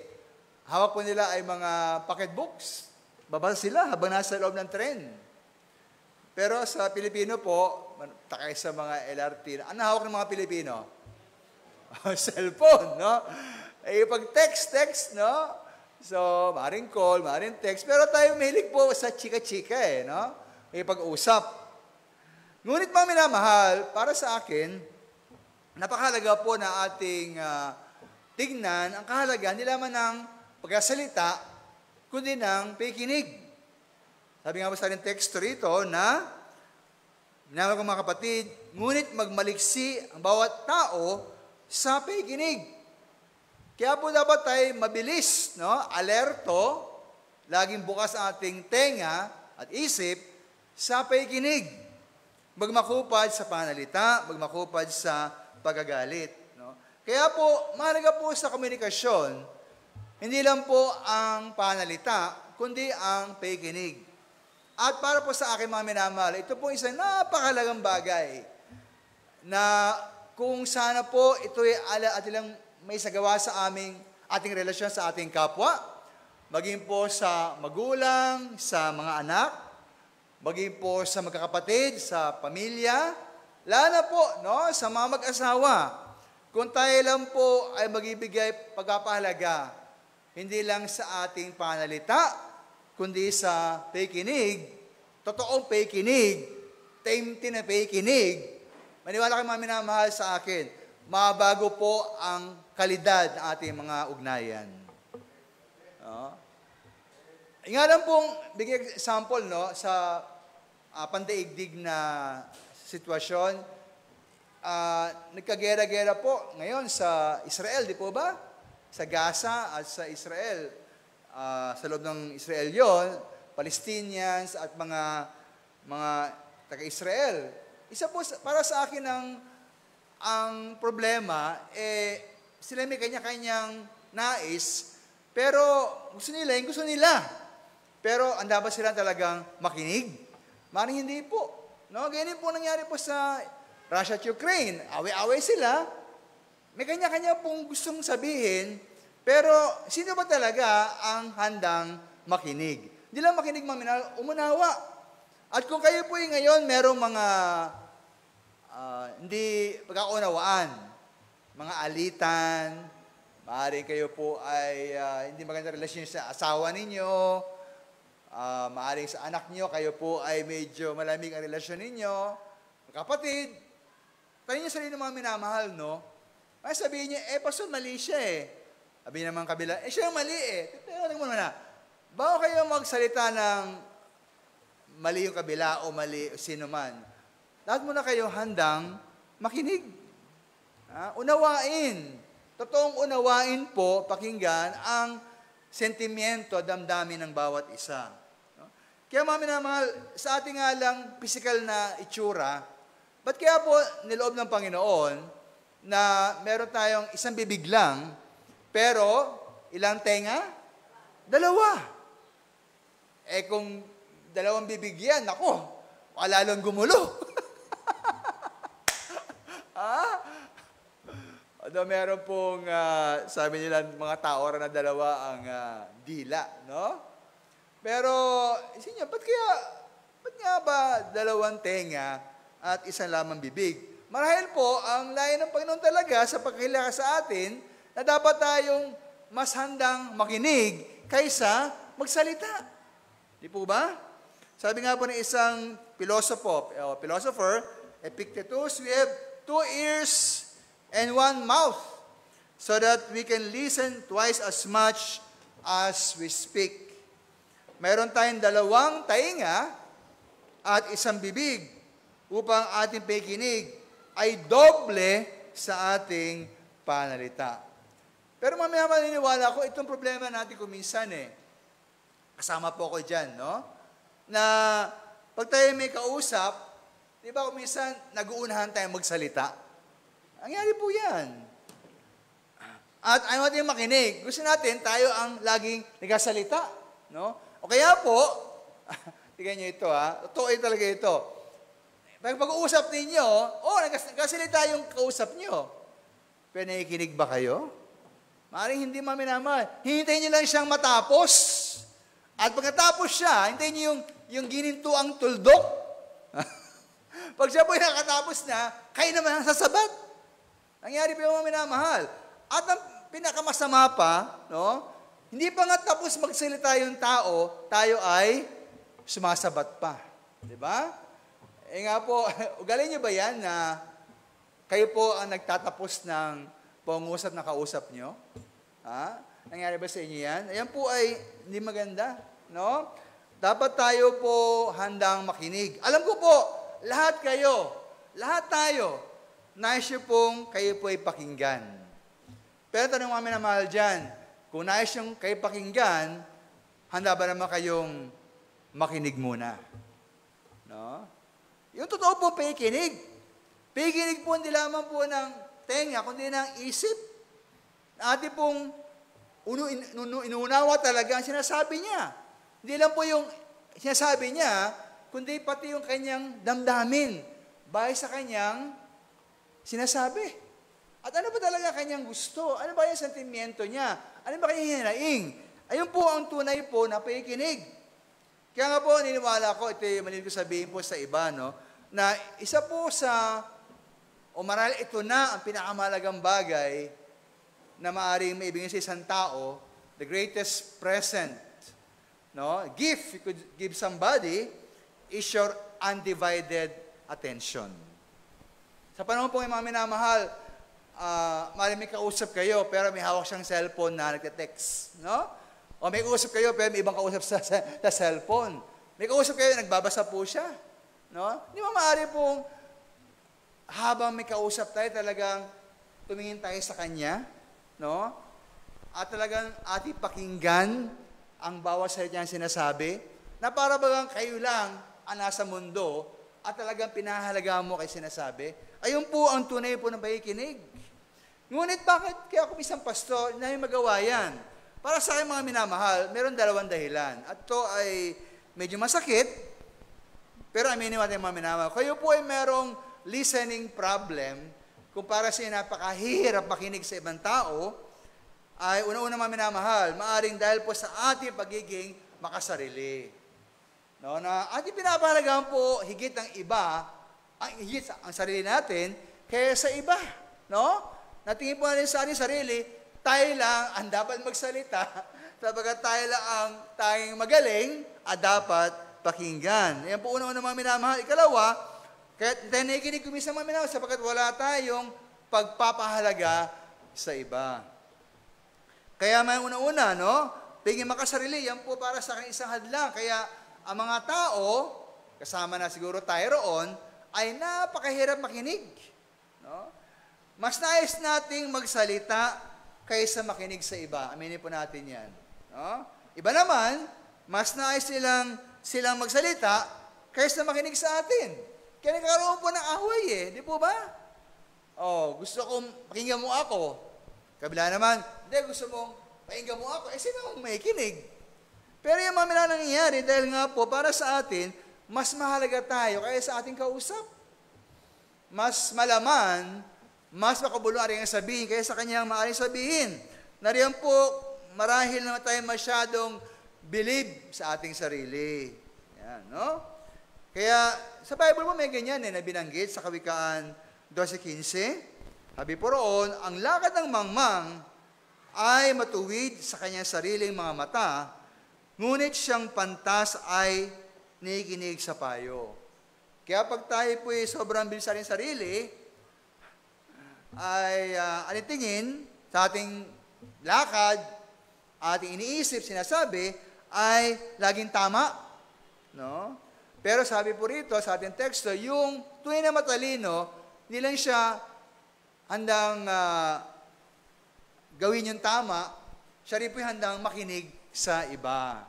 hawak po nila ay mga pocketbooks. Babasa sila habang nasa loob ng tren. Pero sa Pilipino po, takay sa mga LRT, ano hawak ng mga Pilipino? Cellphone, no? Pag text, no? So, maaaring call, maaaring text. Pero tayo mahilig po sa chika-chika, no? Pag-usap. Ngunit mga minamahal, para sa akin, napakahalaga po na ating tignan ang kahalagaan, hindi lamang ng pagkasalita, kundi ng pakikinig. Sabi nga po sa ating text rito na, minamahal ko mga kapatid, ngunit magmaliksi ang bawat tao sa pakikinig. Kaya po dapat tayo mabilis, no? Alerto, laging bukas ang ating tenga at isip sa pakikinig. Magmakupad sa panalita, magmakupad sa pagagalit. No? Kaya po, mahalaga po sa komunikasyon, hindi lang po ang panalita, kundi ang pakikinig. At para po sa akin mga minamahal, ito po isang napakahalagang bagay na kung sana po ito'y atilang may sagawa sa ating relasyon sa ating kapwa, maging po sa magulang, sa mga anak, maging po sa magkakapatid, sa pamilya, lalo na po no, sa mga mag-asawa. Kung tayo lang po ay magibigay pagpapahalaga, hindi lang sa ating panalita, kundi sa pakikinig, totoong pakikinig, taimtim na pakikinig, maniwala kayo mga minamahal sa akin, mabago po ang kalidad ng ating mga ugnayan. Nga lang pong, bigyan example, no, sa pandaigdig na sitwasyon, nagkagera-gera po ngayon sa Israel, di po ba? Sa Gaza at sa Israel. Sa loob ng Israel yon, Palestinians at mga taga-Israel. Isa po, para sa akin ang problema, sila may kanya-kanyang nais, pero gusto nila. Pero ang dapat sila talagang makinig. Maring hindi po. No? Ganyan po nangyari po sa Russia at Ukraine. Away-away sila. May kanya-kanya pong gustong sabihin, pero sino ba talaga ang handang makinig? Hindi lang makinig, umunawa. At kung kayo po ngayon, merong mga hindi pagkaunawaan, mga alitan, maaaring kayo po ay hindi maganda relasyon sa asawa ninyo, maaaring sa anak nyo, kayo po ay medyo malamig ang relasyon ninyo, kapatid, tayo nyo sarili ng mga minamahal, no? Ay sabihin niya, pastor, mali siya Sabi naman kabila, siya yung mali Pero alam mo na, bago kayo magsalita ng mali yung kabila o mali o sino man, lahat muna kayo handang makinig. Unawain. Totoong unawain po, pakinggan ang sentimiento, damdamin ng bawat isa. Kaya mga minamahal, sa ating nga lang physical na itsura, ba't kaya po niloob ng Panginoon na meron tayong isang bibig lang, pero ilang tenga? 2. Kung 2 bibig yan, ako, lalong gumulo. Although meron pong, sabi nila, mga taora na 2 ang dila, no? Pero, isip niya, ba't nga ba 2 tenga at 1 lamang bibig? Marahil po, ang layo ng Panginoon talaga sa pagkakilala sa atin, na dapat tayong mas handang makinig kaysa magsalita. Di po ba? Sabi nga po ng isang philosopher, Epictetus, we have 2 ears and 1 mouth, so that we can listen twice as much as we speak. Mayroon tayong 2 tainga at 1 bibig upang ating pakikinig ay doble sa ating panalita. Pero mamaya maniniwala ko, itong problema natin kuminsan kasama po ko dyan, no? Na pag tayo may kausap, di ba kuminsan nag-uunahan tayong magsalita? Nangyari po yan. At ayaw natin makinig. Gusto natin, tayo ang laging nagsasalita. No? O kaya po, tignan nyo ito totoo talaga ito. Pag-uusap ninyo, nagsasalita yung kausap nyo. Pero nakikinig ba kayo? Maaaring hindi maminamahal. Hintayin nyo lang siyang matapos. At pagkatapos siya, hintayin nyo yung ginintuang tuldok. Pag siya po nakatapos na, kayo naman ang sasabat. Nangyari po yung maminamahal. At ang pinakamasama pa, no? Hindi pa nga tapos magsalita yung tao, tayo ay sumasabat pa. Di ba? Nga po, ugali niyo ba yan na kayo po ang nagtatapos ng pangusap na kausap nyo? Nangyari ba sa inyo yan? Ayan po ay hindi maganda. No? Dapat tayo po handang makinig. Alam ko po, lahat tayo, nais nyo pong kayo po ay pakinggan. Pero tanong namin na mahal dyan, kung nais yung kayo pakinggan, handa ba naman kayong makinig muna? No? Yung totoo po, pakikinig. Pakikinig po hindi lamang po ng tenga, kundi ng isip. Ati pong inuunawa talaga ang sinasabi niya. Hindi lang po yung sinasabi niya, kundi pati yung kanyang damdamin bahay sa kanyang sinasabi. At ano ba talaga kanyang gusto? Ano ba yung sentimiento niya? Ano ba kanyang hinaing? Ayun po ang tunay po na pakikinig. Kaya nga po, niniwala ko, ito yung maliit ko sabihin po sa iba, no? Na isa po o marahil ito na ang pinakamalagang bagay na maaaring maibigay sa isang tao, the greatest present, no? Gift you could give somebody is your undivided attention. Sa panahon po ng mga minamahal, maaaring may kausap kayo, pero may hawak siyang cellphone na nagte-text, no? O may kausap kayo, pero may ibang kausap sa cellphone. May kausap kayo, nagbabasa po siya, no? Di ba maaari pong habang may kausap tayo, talagang tumingin tayo sa kanya, no? At talagang ating pakinggan ang bawat salita niyang sinasabi, na para bagang kayo lang ang nasa mundo at talagang pinahalagaan mo kay sinasabi. Ayun po ang tunay po ng pakikinig. Ngunit bakit kaya ako isang pastor na yung magawa yan? Para sa aking mga minamahal, meron dalawang dahilan. At ito ay medyo masakit, pero aminin natin mga minamahal. Kayo po ay merong listening problem, kung para sa napakahirap makinig sa ibang tao, ay una-una mga minamahal, maaring dahil po sa ating pagiging makasarili. No, na ating pinapahalagaan po higit ang iba, higit ang sarili natin, kaya sa iba. No? Natingin po natin sa ating sarili, tayo lang ang dapat magsalita, sabagat tayo lang ang tayong magaling at dapat pakinggan. Yan po una-una mga minamahal. Ikalawa, kaya tayo nakikinig kumisa mga minamahal, sabagat wala tayong pagpapahalaga sa iba. Kaya may una-una, no? Pagiging makasarili, yan po para sa akin isang hadlang. Kaya ang mga tao, kasama na siguro tayo roon, ay napakahirap makinig. No? Mas nais nating magsalita kaysa makinig sa iba. Aminin po natin yan. No? Iba naman, mas nais silang magsalita kaysa makinig sa atin. Kaya nagkaroon po ng away di po ba? Gusto kong pakinggan mo ako. Kabila naman, hindi, gusto mong pakinggan mo ako. Sino may kinig? Pero yung mga nangyayari, dahil nga po, para sa atin, mas mahalaga tayo kaya sa ating kausap. Mas malaman, mas makabuluhan rin ang sabihin kaya sa kanyang maaaring sabihin. Nariyan po, marahil naman tayo masyadong believe sa ating sarili. Yan, no? Kaya, sa Bible mo may ganyan na binanggit sa Kawikaan 12:15. Sabi po roon, ang lakad ng mangmang ay matuwid sa kanyang sariling mga mata, ngunit siyang pantas ay nakikinig sa payo. Kaya pag tayo po sobrang bilis sa ating sarili, ay anitingin sa ating lakad, ating iniisip, sinasabi, ay laging tama. No? Pero sabi po rito sa ating teksto, yung tunay na matalino, hindi lang siya handang gawin yung tama, siya rin po handang makinig sa iba.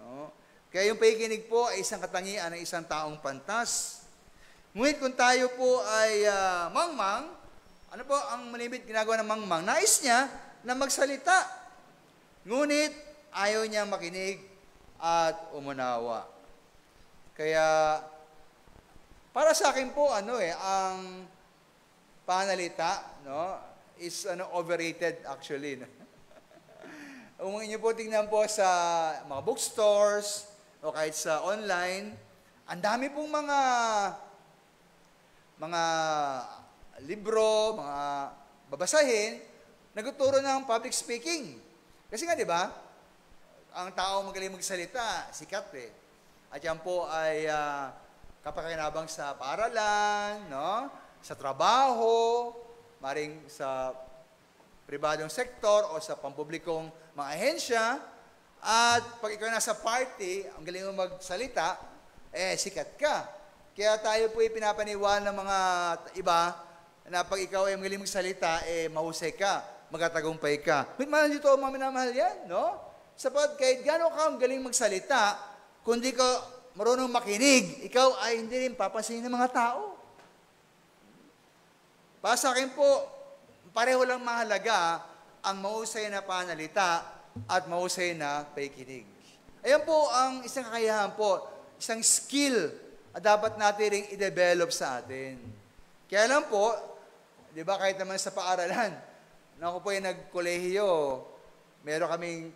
No? Kaya yung pakikinig po ay isang katangian ng isang taong pantas. Ngunit kung tayo po ay mangmang, Ano po ang malimit ginagawa ng mangmang? Nais niya na magsalita. Ngunit ayaw niya makinig at umunawa. Kaya para sa akin po ang panalita is overrated actually. Kung inyo po tingnan po sa mga bookstores o kahit sa online, ang dami pong mga libro, mga babasahin, nagtuturo ng public speaking. Kasi nga, di ba, ang tao magaling magsalita, sikat eh. At yan po ay kapakinabang sa paaralan, sa trabaho, maring sa pribadong sektor o sa pampublikong mga ahensya. At pag ikaw nasa party, ang galing mo magsalita, sikat ka. Kaya tayo po pinapaniwala ng mga iba na pag ikaw ay magaling magsalita, mahusay ka, magtatagumpay ka. Mahal dito, mga minamahal yan, Sapat kahit gano'n ka ang galing magsalita, kung di ka marunong makinig, ikaw ay hindi rin papansinin ng mga tao. Para sa akin po, pareho lang mahalaga ang mahusay na panalita at mahusay na pakikinig. Ayan po ang isang kakayahan po, isang skill na dapat natin ring i-develop sa atin. Kaya lang po, di ba kahit naman sa paaralan, na ako po ay nagkolehiyo, meron kaming,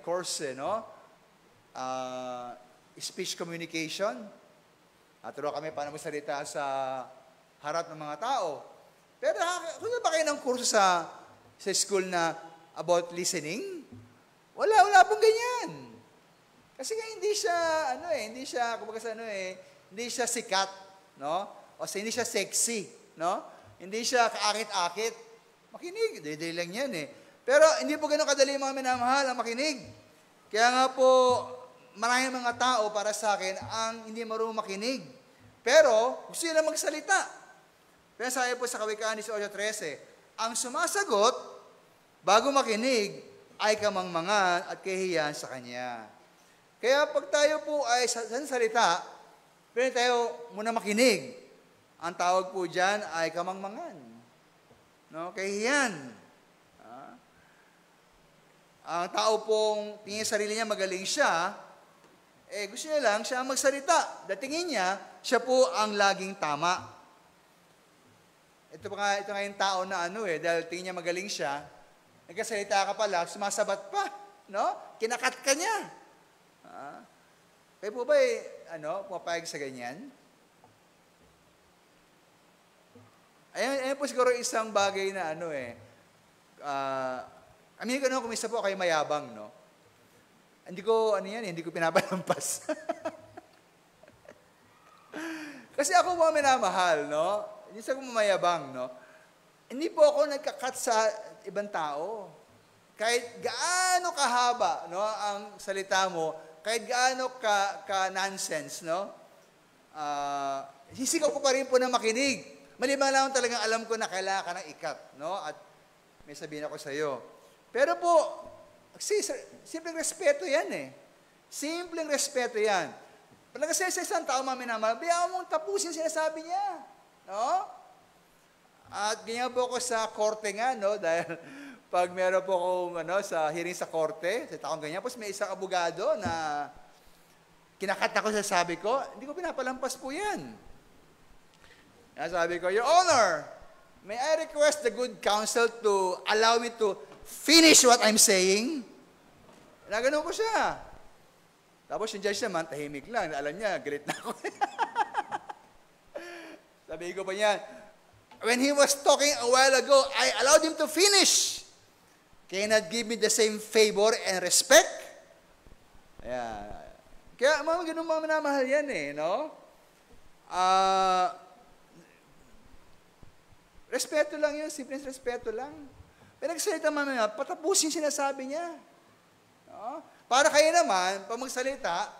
course, speech communication. Turo kami paano magsalita sa harap ng mga tao. Pero kung ba kayo ng kurso sa school na about listening? Wala pong ganyan. Kasi nga hindi siya sikat, O hindi siya sexy, Hindi siya kaakit-akit. Makinig, dali lang yan Pero hindi po ganun kadali mga minamahal ang makinig. Kaya nga po, maraming mga tao para sa akin ang hindi marunong makinig. Pero, gusto nila magsalita. Pero sabi po sa Kawikaan 18:13, ang sumasagot bago makinig ay kamangmangan at kahihiyan sa kanya. Kaya pag tayo po ay salita, pero tayo muna makinig. Ang tawag po dyan ay kamangmangan. Kahihiyan. Ang tao pong tingin sa sarili niya magaling siya, gusto niya lang siya magsalita. Datingin niya, siya po ang laging tama. Ito nga yung tao na dahil tingin niya magaling siya, nagkasalita ka pala, sumasabat pa, Kinakat ka niya. Kayo po ba pumapayag sa ganyan? Ayan po siguro isang bagay na aminin ko kung isa po kayo mayabang, Hindi ko pinapalampas. Kasi ako po minamahal, Hindi sa ako mayabang, Hindi po ako nagkakat sa ibang tao. Kahit gaano kahaba, ang salita mo, kahit gaano ka-nonsense, sisigaw ko pa rin po na makinig. Maliban lang talagang alam ko na kailangan ka ng ikat, At may sabihin ako sa iyo. Pero po, simpleng respeto yan Simpleng respeto yan. Pag sa isang tao minamahal, biyaan mong tapusin sinasabi niya. At ganyan po ako sa korte nga, dahil pag meron po akong sa hearing sa korte, sa taong ganyan, tapos may isang abogado na kinakat ako sa sabi ko, hindi ko pinapalampas po yan. Sabi ko, Your Honor, may I request the good counsel to allow me to finish what I'm saying? Nagano'n ko siya. Tapos yung judge naman, tahimik lang. Alam niya, galit na ako. Sabi ko pa niya, when he was talking a while ago, I allowed him to finish. Cannot give me the same favor and respect? Ayan. Kaya ganun mga minamahal yan respeto lang yun, simple respeto lang. Pero nagsalita mamaya, patapusin sinasabi niya. Para kayo naman, pag magsalita,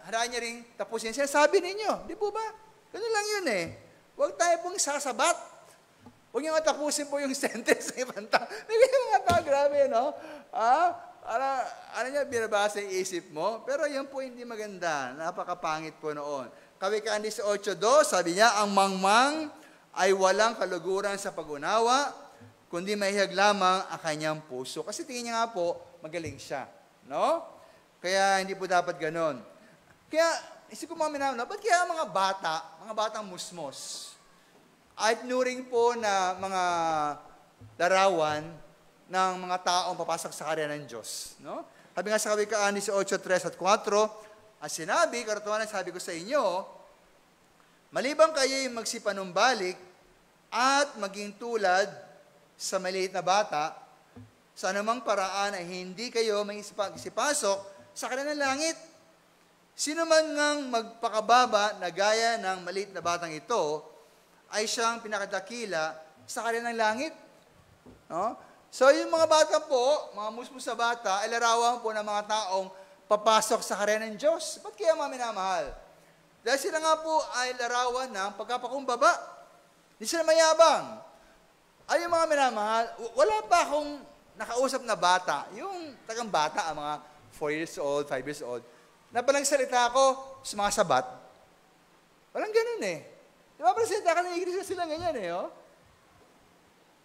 haraan niya rin tapusin sinasabi ninyo. Di po ba? Ganun lang yun Huwag tayo pong sasabat. Huwag niyo matapusin po yung sentence ng ibang tao. May mga tao, grabe, Ano niya, binabasa yung isip mo? Pero yun po hindi maganda. Napakapangit po noon. Kawikaan 18:2, sabi niya, ang mangmang ay walang kaluguran sa pag-unawa, kundi mahihag lamang ang kanyang puso. Kasi tingin niya nga po, magaling siya. No? Kaya hindi po dapat ganon. Kaya, isip ko mga minamahal, ba't kaya mga batang musmos, ay tinuring po na mga larawan ng mga taong papasok sa karya ng Diyos. No? Sabi nga sa Kawikaan 18:3 at 4, ang sinabi, karatuhan sabi ko sa inyo, malibang kayo'y magsipanumbalik at maging tulad sa maliit na bata, sa anumang paraan ay hindi kayo maisipasok sa kanilang langit. Sino man ngang magpakababa na gaya ng maliit na batang ito, ay siyang pinakadakila sa kanilang langit. No? So yung mga bata po, mga musmus sa bata, ay larawan po ng mga taong papasok sa karya ng Diyos. Ba't kaya mga minamahal? Dahil sila nga po ay larawan ng pagkapakumbaba. Hindi sila mayabang. Ay yung mga minamahal, wala pa akong nakausap na bata, yung tagang bata, ang mga 4 years old, 5 years old, na panagsalita ako sa mga sabat. Walang ganun eh. Di ba panagsalita ka ng iglesia sila ganyan eh, oh?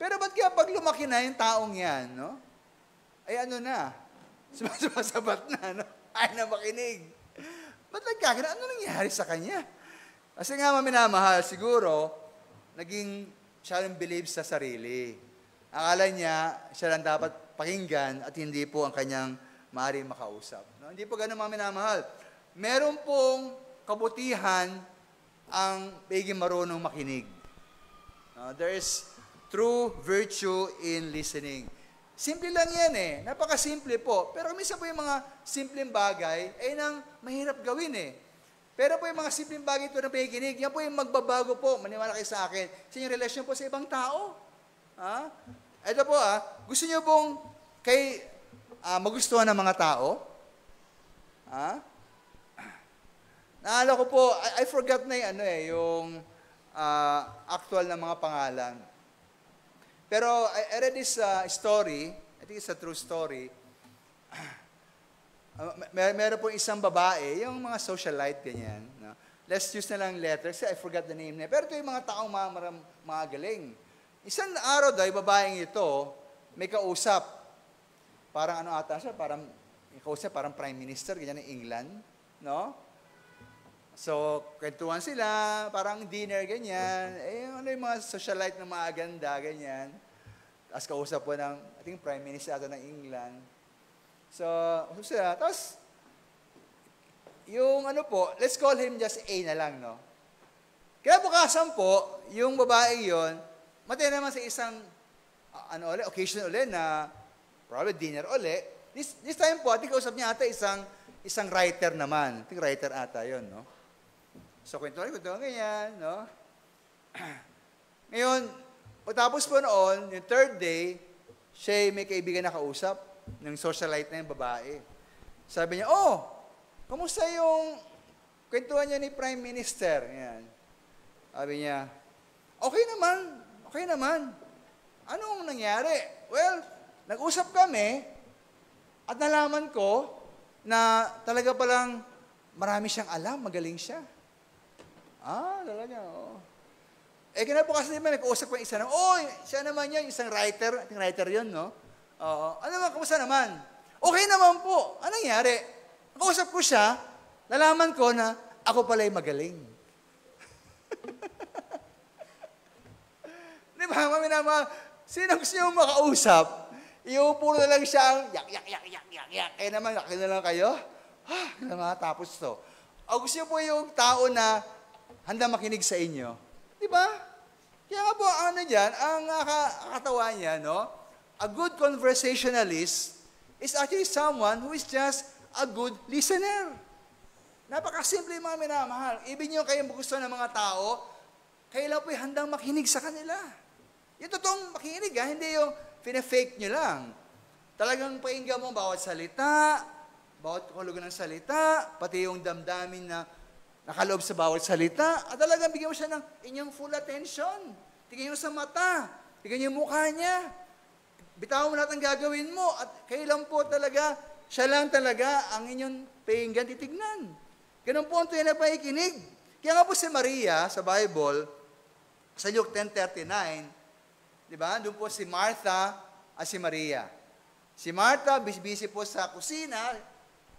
Pero ba't kaya pag lumaki na yung taong yan, no? Ay ano na, sumasabat na, no? Ay na makinig. Ba't nagkakina? Ano nangyari sa kanya? Kasi nga maminamahal, siguro, naging siya rin believe sa sarili. Akala niya, siya lang dapat pakinggan at hindi po ang kanyang maaaring makausap. No? Hindi po ganun mga minamahal. Meron pong kabutihan ang pagiging marunong makinig. There is true virtue in listening. Simple lang yan eh. Napakasimple po. Pero minsan po yung mga simpleng bagay ay nang mahirap gawin eh. Pero po yung mga simpleng bagay ito na pakikinig, yan po yung magbabago po, maniwala kayo sa akin, sa inyong relasyon po sa ibang tao. Ito po gusto niyo pong magustuhan ng mga tao? Naalala ko po, I forgot na yung actual na mga pangalan. Pero I read this story, I think it's a true story. Meron po isang babae, yung mga socialite, ganyan. No? Let's use na lang letters, I forgot the name niya. Pero ito yung mga taong mga galing. Isang araw daw, yung babaeng ito, may kausap. Parang ano ata siya, parang Prime Minister, ganyan ng England. No? So, kwentuhan sila, parang dinner, ganyan. Ano yung mga socialite na mga aganda, ganyan. Tapos kausap po ng, I think Prime Minister ata ng England. So, sila. Tapos, yung let's call him just A na lang, no? Kaya bukasan po, yung babae yon, matay naman sa isang, occasion ulit na, probably dinner ulit. This time po, I think kausap niya ata isang writer naman. I think writer ata yon, no? So, kwento ganyan, no? Ngayon, pagtapos po noon, yung third day, siya may kaibigan na kausap ng socialite na yung babae. Sabi niya, kamusta yung kwentuhan niya ni Prime Minister? Yan. Sabi niya, okay naman. Anong nangyari? Well, nag-usap kami at nalaman ko na talaga palang marami siyang alam, magaling siya. Talaga, kinabukasan naman, nag-uusap ko yung isa na, siya naman yan, isang writer, ating writer yun, no? Ano naman, kumusta naman? Okay naman po. Anong nangyari? Nakausap ko siya, nalaman ko na ako pala'y magaling. Di ba, maminama, sino gusto niyo makausap? Iupo na lang siya ang yak. Kaya naman, nakita na lang kayo. Kailan matapos to? O gusto niyo po yung tao na handa makinig sa inyo. Di ba? Kaya nga po, ang nakakatawa niya, no? A good conversationalist is actually someone who is just a good listener. Napakasimple yung mga minamahal. Ibig nyo kayong gusto ng mga tao, kayo lang po'y handang makinig sa kanila. Yung totoong makinig, hindi yung fake nyo lang. Talagang pakinggan mo bawat salita, bawat kahulugan ng salita, pati yung damdamin na nakaloob sa bawat salita, at talagang bigyan mo siya ng inyong full attention. Tingnan nyo sa mata, tingnan nyo yung mukha niya. Bitawan mo lahat ang gagawin mo at kayo lang po talaga, siya lang talaga ang inyong pakinggan, titignan. Ganun po ang tuwing na pakikinig. Kaya nga po si Maria sa Bible, sa Luke 10:39, di ba? Doon po si Martha at si Maria. Si Martha, busy po sa kusina,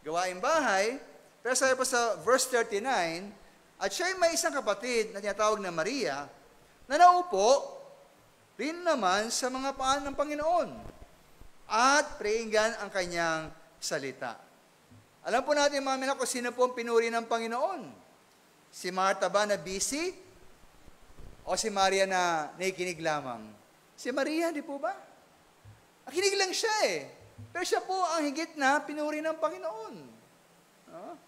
gawaing bahay, pero sabi po sa verse 39, at siya may isang kapatid na tinatawag na Maria, na naupo rin naman sa mga paan ng Panginoon at prainggan ang kanyang salita. Alam po natin, mga minak, kung sino po ang pinuri ng Panginoon. Si Martha ba na busy? O si Maria na nakikinig lamang? Si Maria, di po ba? Nakikinig lang siya eh. Pero siya po ang higit na pinuri ng Panginoon. No?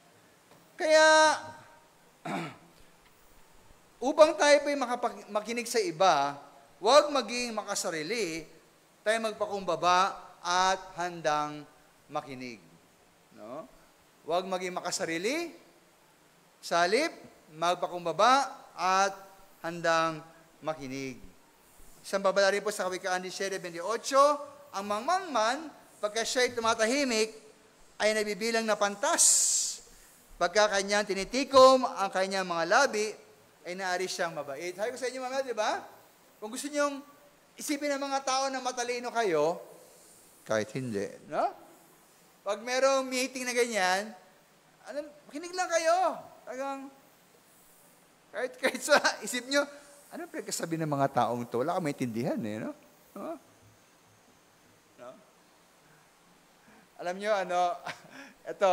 Kaya, upang tayo po'y makinig sa iba, huwag maging makasarili, tayo magpakumbaba at handang makinig. No? Huwag maging makasarili, salip, magpakumbaba at handang makinig. Isang babala rin po sa Kawikaan 17:28, ang mangmangman, pagka siya'y tumatahimik, ay nabibilang na pantas. Pagka kanyang tinitikom ang kanyang mga labi, ay naari siyang mabait. Sabi ko sa inyo, mga, di ba? Kung gusto niyong isipin ng mga tao na matalino kayo, kahit hindi, no? Pag merong meeting na ganyan, makinig lang kayo. Kahit sa isip nyo, ano pinagkasabi ng mga taong to? Wala ka maintindihan eh, no? No? Alam nyo, ito,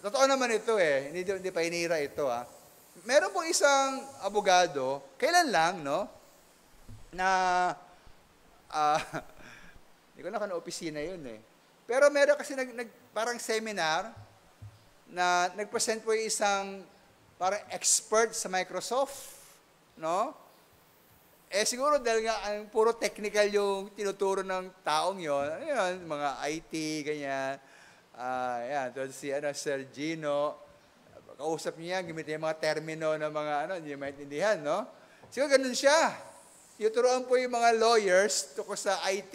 totoo naman ito eh. Hindi pa hinira ito, Meron pong isang abogado, kailan lang, no? Na, hindi ko na opisina yun eh. Pero meron kasi parang seminar na nag-present po yung isang parang expert sa Microsoft, no? Siguro dahil nga puro technical yung tinuturo ng taong yon, mga IT, ganyan. Yan, doon si Sir Gino, kausap niya, gamitin yung mga termino ng mga hindi maintindihan, no? Siguro ganun siya. Tuturuan po yung mga lawyers tungkol sa IT.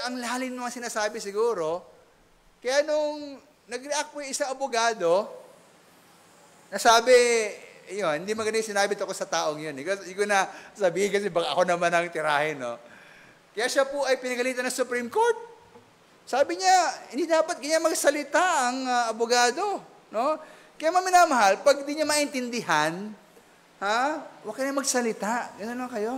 Ang lalim naman sinasabi siguro. Kaya nung nag-react po yung isang abogado, nasabi, hindi maganda yung sinabi tungkol sa taong yun. Hindi ko na sabihin kasi baka ako naman ang tirahin, no? Kaya siya po ay pinagalitan ng Supreme Court. Sabi niya, hindi dapat ganyan magsalita ang abogado, no? Kaya maminamahal, pag di niya maintindihan, huwag ka na magsalita. Ganun lang kayo.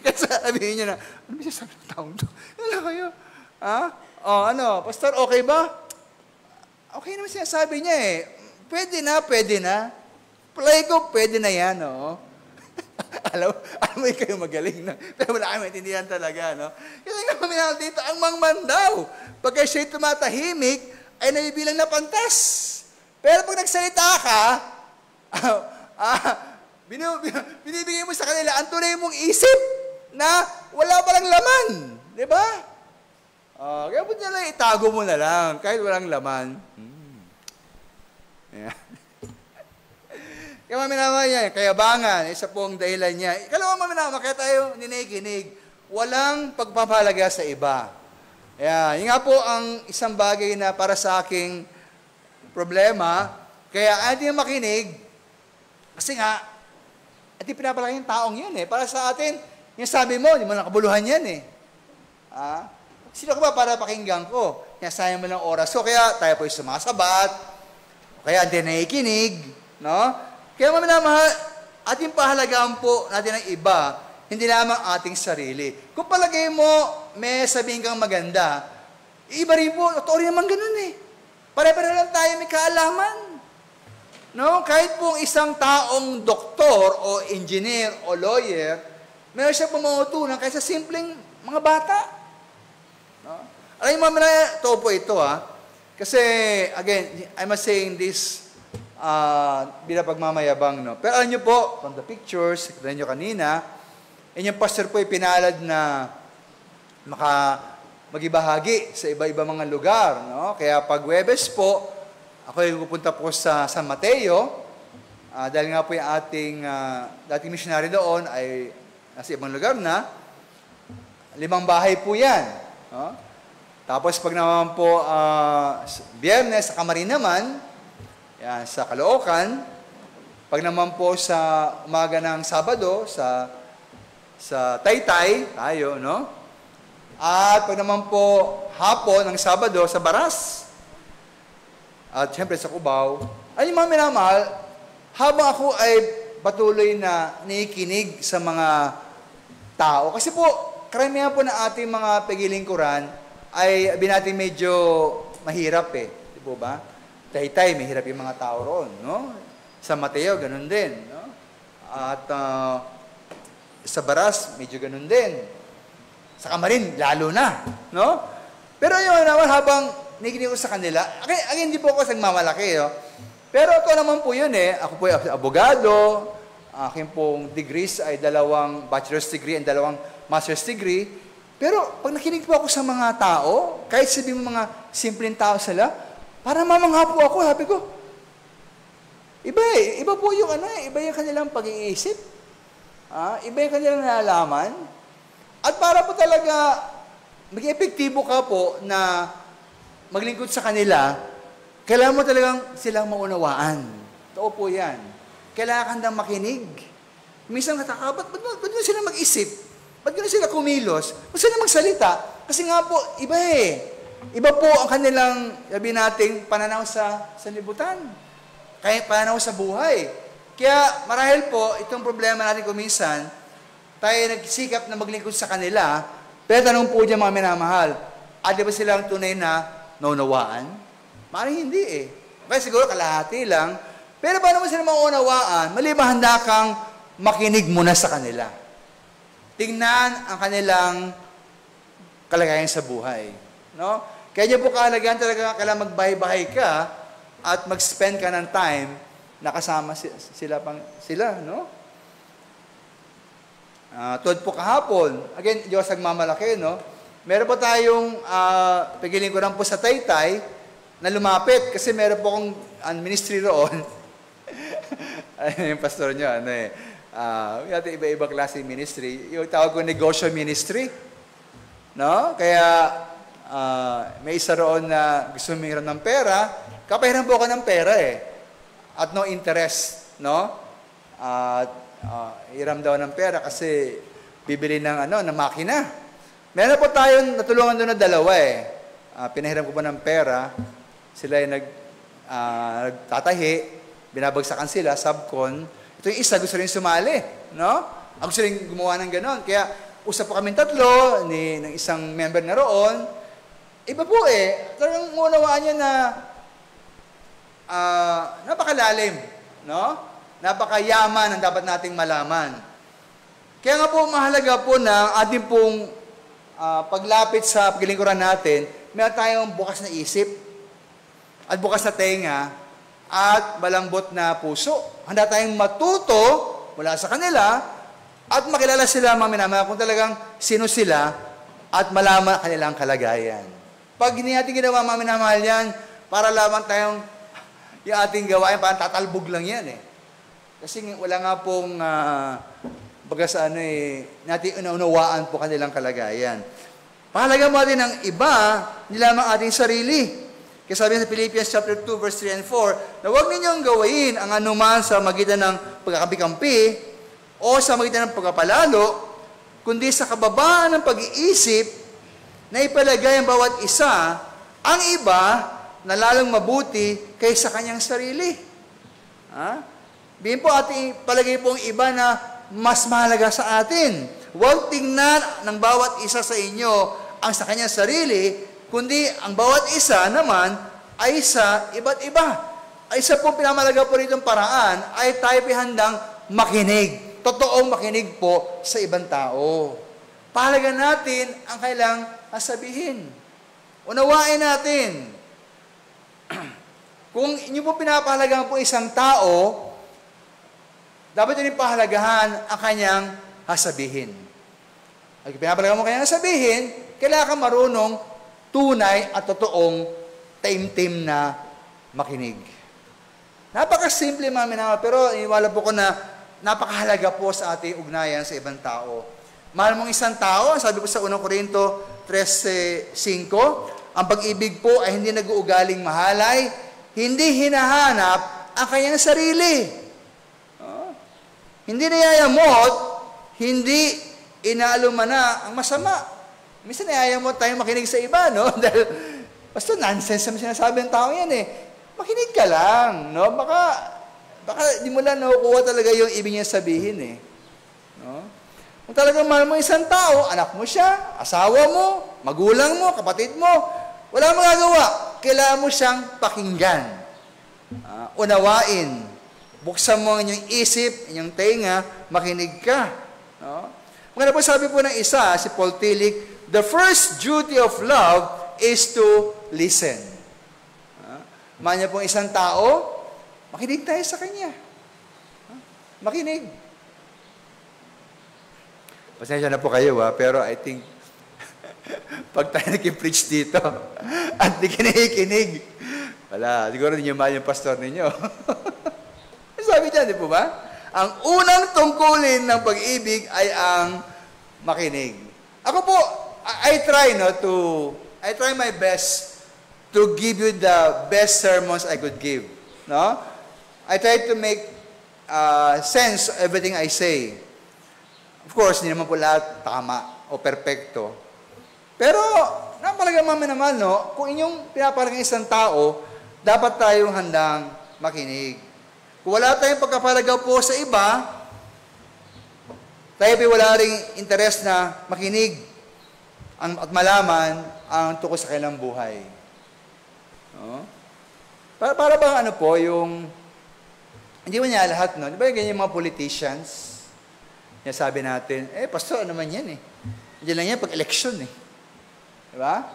Kasi sabihin niya na, ano ba siya sabi ng taong to? Ganun lang kayo. Pastor, okay ba? Okay naman sinasabi niya eh. Pwede na. Play ko, pwede na yan, no? alam mo kayo magaling na. Pero wala kayo maintindihan talaga, no? Kasi nga maminahal dito, ang mangman daw. Pagka siya'y tumatahimik, ay nabibilang na pantas. Pero pag nagsalita ka, binibigay mo sa kanila ang tunay mong isip na wala palang laman. Di ba? Kaya po nila, itago mo na lang, kahit walang laman. Yeah. Kaya maminama niya, kayabangan, isa po ang dahilan niya. Ikalawa maminama, kaya tayo ninikinig, walang pagpapahalaga sa iba. Yun nga po ang isang bagay na para sa aking problema, kaya hindi makinig, kasi nga, hindi pinapalaki yung taong yun eh. Para sa atin, yung sabi mo, hindi mo nakabuluhan yan eh. Sino ka ba para pakinggan ko? Kaya sayang mo lang oras ko, kaya tayo po yung sumasabat, kaya hindi nakikinig, no? Kaya maminamahal, ating pahalagaan po natin ang iba, hindi lamang ating sarili. Kung palagay mo, may sabihin kang maganda, iba rin po, totoo rin naman ganun eh. Pare-pare lang tayo may kaalaman. No? Kahit po isang taong doktor o engineer o lawyer, meron siya pumutunan kaysa simpleng mga bata. No? Alam mo, totoo po ito Kasi, again, I'm not saying this bilang pagmamayabang, no? Pero alam nyo po, from the pictures, kita nyo kanina, yung pastor po ay pinalad na magibahagi sa iba-iba mga lugar, no? Kaya pag Huwebes po, ako ay pupunta po sa San Mateo, dahil nga po yung ating dating missionary doon ay nasa ibang lugar na, 5 bahay po yan, no? Tapos pag naman po Biyernes, sa Kamarin naman, yan, sa Caloocan, Pag naman po sa umaga ng Sabado, sa Taytay, tayo, no? At pag naman po hapon ng Sabado, sa Baras. At siyempre sa Cubao. Ay, mga minamahal, habang ako ay patuloy na nakikinig sa mga tao. Kasi po, karamihan po na ating mga pagilingkuran ay natin medyo mahirap eh. Di po ba? Taytay, mahirap yung mga tao roon, no? Sa Mateo, ganun din, no? At sa Baras, medyo ganun din. Sa Camarin, lalo na, no? Pero yun naman, habang nakikinig ko sa kanila, again, hindi po ako nagmamalaki, no? Pero ito naman po yun eh. Ako po ay abogado, aking pong degrees ay 2 bachelor's degree and 2 master's degree. Pero pag nakinig po ako sa mga tao, kahit sabihin mo mga simpleng tao sila, para mamangha po ako, sabi ko, iba po yung iba yung kanilang pag-iisip. Iba yung kanilang nalalaman. At para po talaga maging epektibo ka po na maglingkod sa kanila, kailangan mo talagang silang maunawaan. Totoo po yan. Kailangan kang makinig. Minsan nataka, ba't doon sila mag-isip? Ba't doon sila kumilos? Ba't sila magsalita? Kasi nga po, iba eh. Iba po ang kanilang, sabi nating, pananaw sa libutan. Kaya pananaw sa buhay. Kaya marahil po, itong problema natin kuminsan, tayo nagsikap na maglingkod sa kanila, pero tanong po dyan mga minamahal, di ba silang tunay na naunawaan? Maaaring hindi eh. Kaya siguro kalahati lang. Pero paano mo sila maunawaan? Maliban handa kang makinig muna sa kanila. Tingnan ang kanilang kalagayan sa buhay. No? Kaya niyo po kahalagaan talaga kailangan magbahay-bahay ka at mag-spend ka ng time na kasama sila. No? Tulad po kahapon, again, Diyos nagmamalaki, no? Meron po tayong, pigiling ko lang po sa Taytay, na lumapit, kasi meron po akong ministry roon. Yung pastor nyo, iba-iba klase ministry. Yung tawag ko negosyo ministry. No? Kaya, may isa roon na gusto humiram ng pera, kapahiram po ako ng pera eh. At no interest. No? Hiram daw ng pera kasi bibili ng makina. Meron po tayong natulungan doon na 2 eh. Pinahiram ko po ng pera. Sila ay nagtatahi, binabagsakan sila, subcon. Ito yung isa, gusto rin sumali. No? Ang gusto rin gumawa ng ganon. Kaya, usap po kami 3, ng isang member na roon. Iba po eh. Talagang unawaan nyo na napakalalim. No? Napakayaman ang dapat nating malaman. Kaya nga po, mahalaga po na ating pong paglapit sa paglilingkuran natin, meron tayong bukas na isip, at bukas na tenga, at malambot na puso. Handa tayong matuto mula sa kanila, at makilala sila mga minamahal kung talagang sino sila, at malaman kanilang kalagayan. Pag hindi natin ginawa mga minamahal yan, para lamang tayong, yung ating gawain, parang tatalbog lang yan eh. Kasi wala nga pong, natin unawaan po kanilang kalagayan. Pahalaga mo natin ang iba, hindi lamang ating sarili. Kaya sabi sa Philippians chapter 2, verse 3 and 4, na huwag ninyong gawain ang anuman sa magitan ng pagkakampi-kampi o sa magitan ng pagkapalalo, kundi sa kababaan ng pag-iisip na ipalagay ang bawat isa ang iba na lalong mabuti kaysa kanyang sarili. Bihin po ating palagay po ang iba na mas mahalaga sa atin. Huwag tingnan ng bawat isa sa inyo ang sa kanyang sarili, kundi ang bawat isa naman ay sa iba't iba. Ay isa pong pinamalaga po rito paraan ay tayo handang makinig. Totoong makinig po sa ibang tao. Pahalaga natin ang kailang sabihin. Unawain natin. Kung inyo po pinapahalagaan po isang tao, dapat nyo rin pahalagahan ang kanyang sabihin. Pag pinapalagahan mo kanyang sabihin, kailangan ka marunong tunay at totoong taimtim na makinig. Napakasimple mga minamahal, pero iniwala po ko na napakahalaga po sa ating ugnayan sa ibang tao. Mahal mong isang tao, sabi ko sa 1 Corinto 13:5, ang pag-ibig po ay hindi nag-uugaling mahalay, hindi hinahanap ang kanyang sarili. Hindi niyayamot, hindi inaalumana ang masama. Minsan niyayamot tayong makinig sa iba, no? Dahil, basta nonsense naman sinasabi ng tao yan eh. Makinig ka lang, no? Baka di mo lang nakukuha talaga yung ibig niya sabihin eh. No? Kung talagang mahal mo isang tao, anak mo siya, asawa mo, magulang mo, kapatid mo, wala magagawa. Kailangan mo siyang pakinggan. Unawain. Buksan mo ang inyong isip, inyong tenga, makinig ka. No? Maganda po sabi po ng isa, si Paul Tillich, the first duty of love is to listen. Mahal niya pong isang tao, makinig tayo sa kanya. Makinig. Pasensya na po kayo pero I think pag tayo nag-preach dito at di kinikinig, wala, siguro hindi nyo mahal yung pastor ninyo. Sabi dyan, di po ba? Ang unang tungkulin ng pag-ibig ay ang makinig. Ako po, I try my best to give you the best sermons I could give. No? I try to make sense of everything I say. Of course, hindi naman po lahat tama o perpekto. Pero, napalaga naman, no? Kung inyong pinaparang isang tao, dapat tayong handang makinig. Kung wala tayong pagkapalagaw po sa iba, tayo pa wala ring interes na makinig at malaman ang tungkol sa kanilang buhay. No? Para bang ano po, yung, hindi mo niya lahat, no? Di ba ganyan yung mga politicians? Yan sabi natin, pastor, ano man yan eh. Diyan lang yan pag-election eh. Di ba?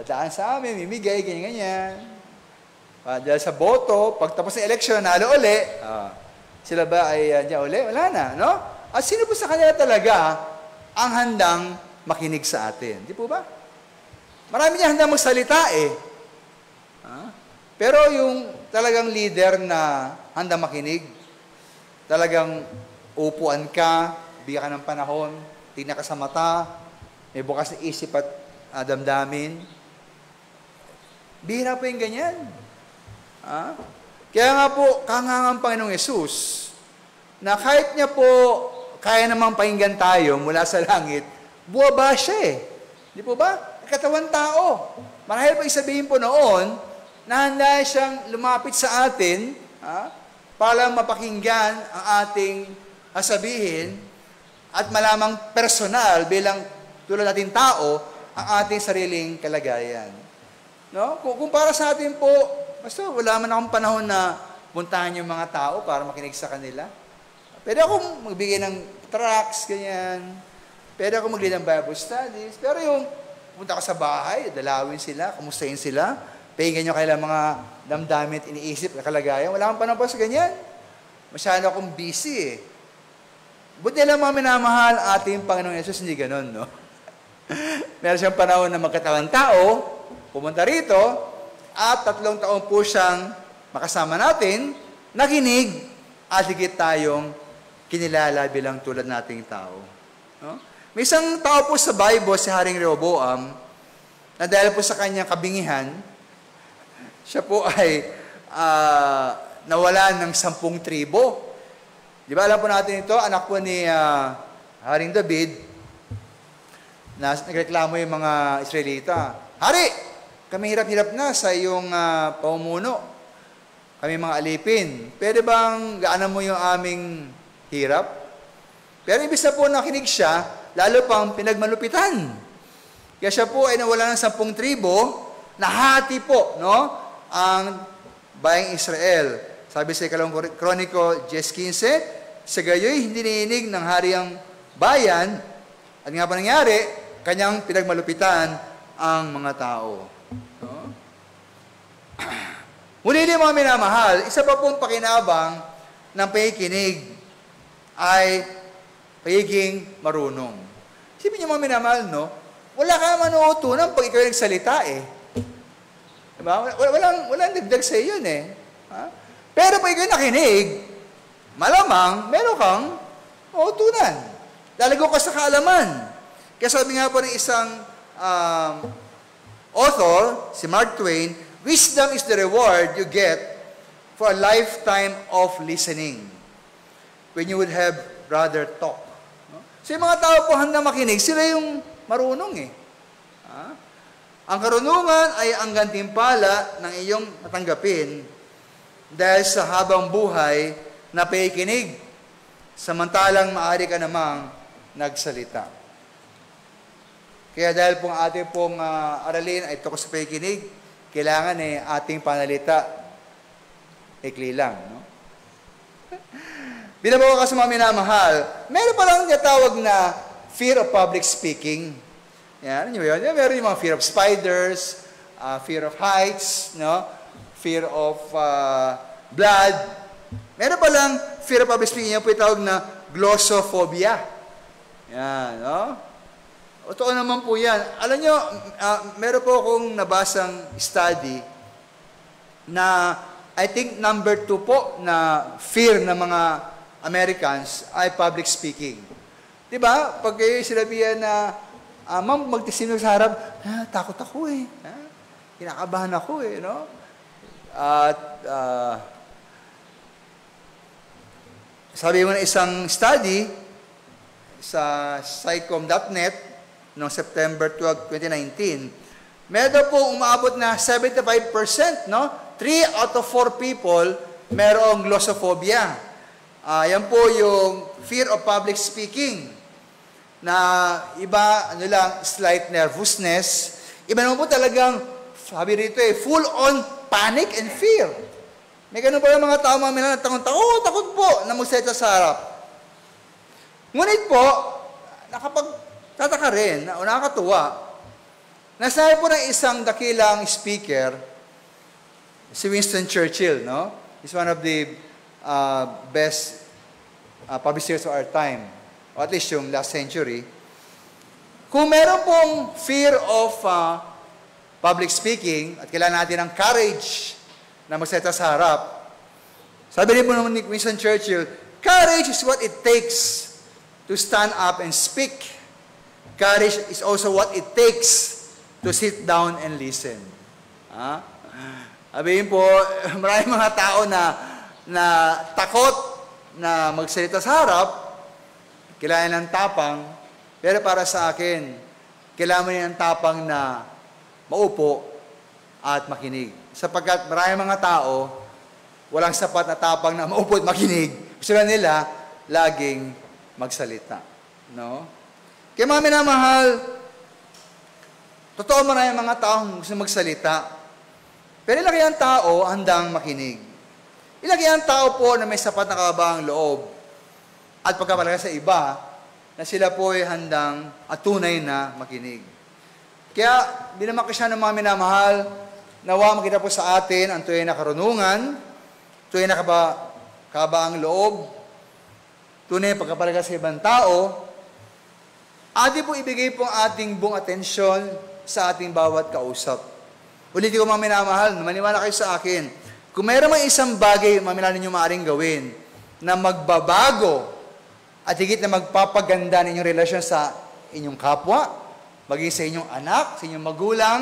Dadaan sa amin, mimigay, ganyan-ganyan. Dahil sa boto, pag tapos ng election, nalo uli, sila ba ay diyan uli? Wala na, no? At sino po sa kanila talaga ang handang makinig sa atin? Di po ba? Marami niya handang magsalita eh. Pero yung talagang leader na handang makinig, talagang upuan ka, bigyan ka ng panahon, tingnan ka sa mata, may bukas na isip at damdamin. Bihira po yung ganyan. Kaya nga po, kahangang Panginoong Yesus, na kahit niya po kaya namang pakinggan tayo mula sa langit, buwaba siya eh. Di po ba? Katawan tao. Marahil pa isabihin po noon, na handa siyang lumapit sa atin para mapakinggan ang ating sabihin at malamang personal bilang tulad natin tao ang ating sariling kalagayan. No? Kung para sa atin po, basta wala man akong panahon na puntahan yung mga tao para makinig sa kanila. Pwede akong magbigay ng tracts, ganyan. Pwede akong magbigay ng Bible studies. Pero yung punta ka sa bahay, dalawin sila, kumustahin sila, pahinggan nyo kailang mga damdamin at iniisip na kalagayan. Wala akong panahon pa sa ganyan. Masyado akong busy eh. Buti lang mga minamahal ating Panginoong Yesus, hindi ganun, no? Meron siyang panahon na magkatawang tao, pumunta rito, at 3 taon po siyang makasama natin, nakinig, at higit tayong kinilala bilang tulad nating tao. No? May isang tao po sa Bible, si Haring Rehoboam, na dahil po sa kanyang kabingihan, siya po ay nawalan ng 10 tribo. Di ba, alam po natin ito, anak po ni Haring David, na nagreklamo yung mga Israelita. Hari, kami hirap-hirap na sa iyong pamumuno. Kami mga alipin. Pwede bang gaanan mo yung aming hirap? Pero ibig na po nakinig siya, lalo pang pinagmalupitan. Kaya siya po ay nawala ng 10 tribo, nahati po, no, ang bayang Israel. Sabi sa Ikalawang Kroniko 10:15, sa gayoy hindi niinig ng hari ang bayan, at nga pa nangyari, kanyang pinagmalupitan ang mga tao. No? Muli mga minamahal, isa pa pong pakinabang ng pakikinig ay pagiging marunong. Isipin niyo mga minamahal, no? Wala ka manuutunan pag ikaw nagsalita eh. Diba? Walang dagdag sa iyo yun eh. Pero pag ikaw nakinig, malamang meron kang mautunan. Lalago ka sa kaalaman. Kaya sabi nga po ng isang author, si Mark Twain, wisdom is the reward you get for a lifetime of listening. when you would have brother talk. No? So yung mga tao po handang makinig, sila yung marunong eh. Ang karunungan ay ang gantimpala ng iyong natanggapin dahil sa habang buhay na paikinig, samantalang maaari ka namang nagsalita. Kaya dahil pong ating pong aralin ay tungkol sa paikinig, kailangan ating panalita ikli lang. No? Binabawa ka sa mga minamahal, meron palang tinatawag na fear of public speaking. Yan, yun. Meron yung mga fear of spiders, fear of heights, no? Fear of blood. Meron palang fear of public speaking, yung po itawag na glossophobia. Yan, no? Totoo naman po yan. Alam nyo, meron po akong nabasang study na I think number 2 po na fear ng mga Americans ay public speaking. Diba? Pag kayo sinabihan na, ma'am, magtisimul sa harap, takot ako eh. Kinakabahan ako eh, no? At, sabi mo na isang study sa psychom.net noong September 12, 2019, meron po umaabot na 75%, no? 3 out of 4 people merong glossophobia. Yan po yung fear of public speaking. Na iba, slight nervousness. Iba naman po talagang, sabi rito full-on panic and fear. May ganun pa yung mga tao, mga takot po na magsalita sa harap. Ngunit po, nakapagtataka rin, nakakatuwa, nasabi po ng isang dakilang speaker, si Winston Churchill, no? He's one of the best publicists of our time, o at least yung last century. Kung meron pong fear of public speaking, at kailangan natin ng courage na magsalita sa harap, sabi rin po naman ni Winston Churchill, courage is what it takes to stand up and speak. Courage is also what it takes to sit down and listen. Sabihin po, maraming mga tao na takot na magsalita sa harap, kailangan ng tapang, pero para sa akin, kailangan niya ng tapang na maupo at makinig. Sapagkat maraming mga tao, walang sapat na tapang na maupo at makinig. Gusto na nila laging magsalita. No? Kaya mga minamahal, totoo maraming mga tao gusto magsalita. Pero ilang kayang tao handang makinig. Ilang kayang tao po na may sapat na kabahang loob at pagkapalaga sa iba na sila po ay handang at tunay na makinig. Kaya, binamak siya ng mga minamahal, nawa makita po sa atin ang tunay na karunungan, tunay na kabahang loob, tunay na pagkapalaga sa ibang tao, atin po ibigay po ang ating buong atensyon sa ating bawat kausap. Ulitin ko mga minamahal, maniwala kayo sa akin. Kung mayroon mang isang bagay, mga minamahal ninyo maaaring gawin, na magbabago at higit na magpapaganda ng inyong relasyon sa inyong kapwa, maging sa inyong anak, sa inyong magulang,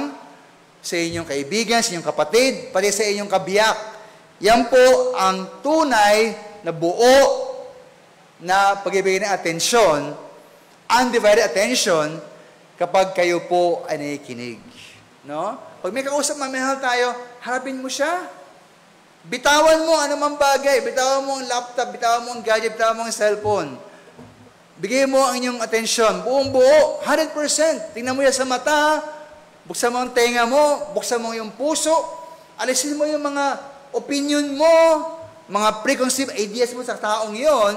sa inyong kaibigan, sa inyong kapatid, pati sa inyong kabiyak. Yan po ang tunay na buo na pag-ibigay ng atensyon, undivided attention, kapag kayo po ay nakikinig. No? Pag may kausap, mamahal tayo, harapin mo siya. Bitawan mo anumang bagay. Bitawan mo ang laptop, bitawan mo ang gadget, bitawan mo ang cellphone. Bigay mo ang inyong atensyon. Buong buo, 100%. Tingnan mo yan sa mata, buksan mo ang tenga mo, buksan mo yung puso, alisin mo yung mga opinion mo, mga preconceived ideas mo sa taong yon,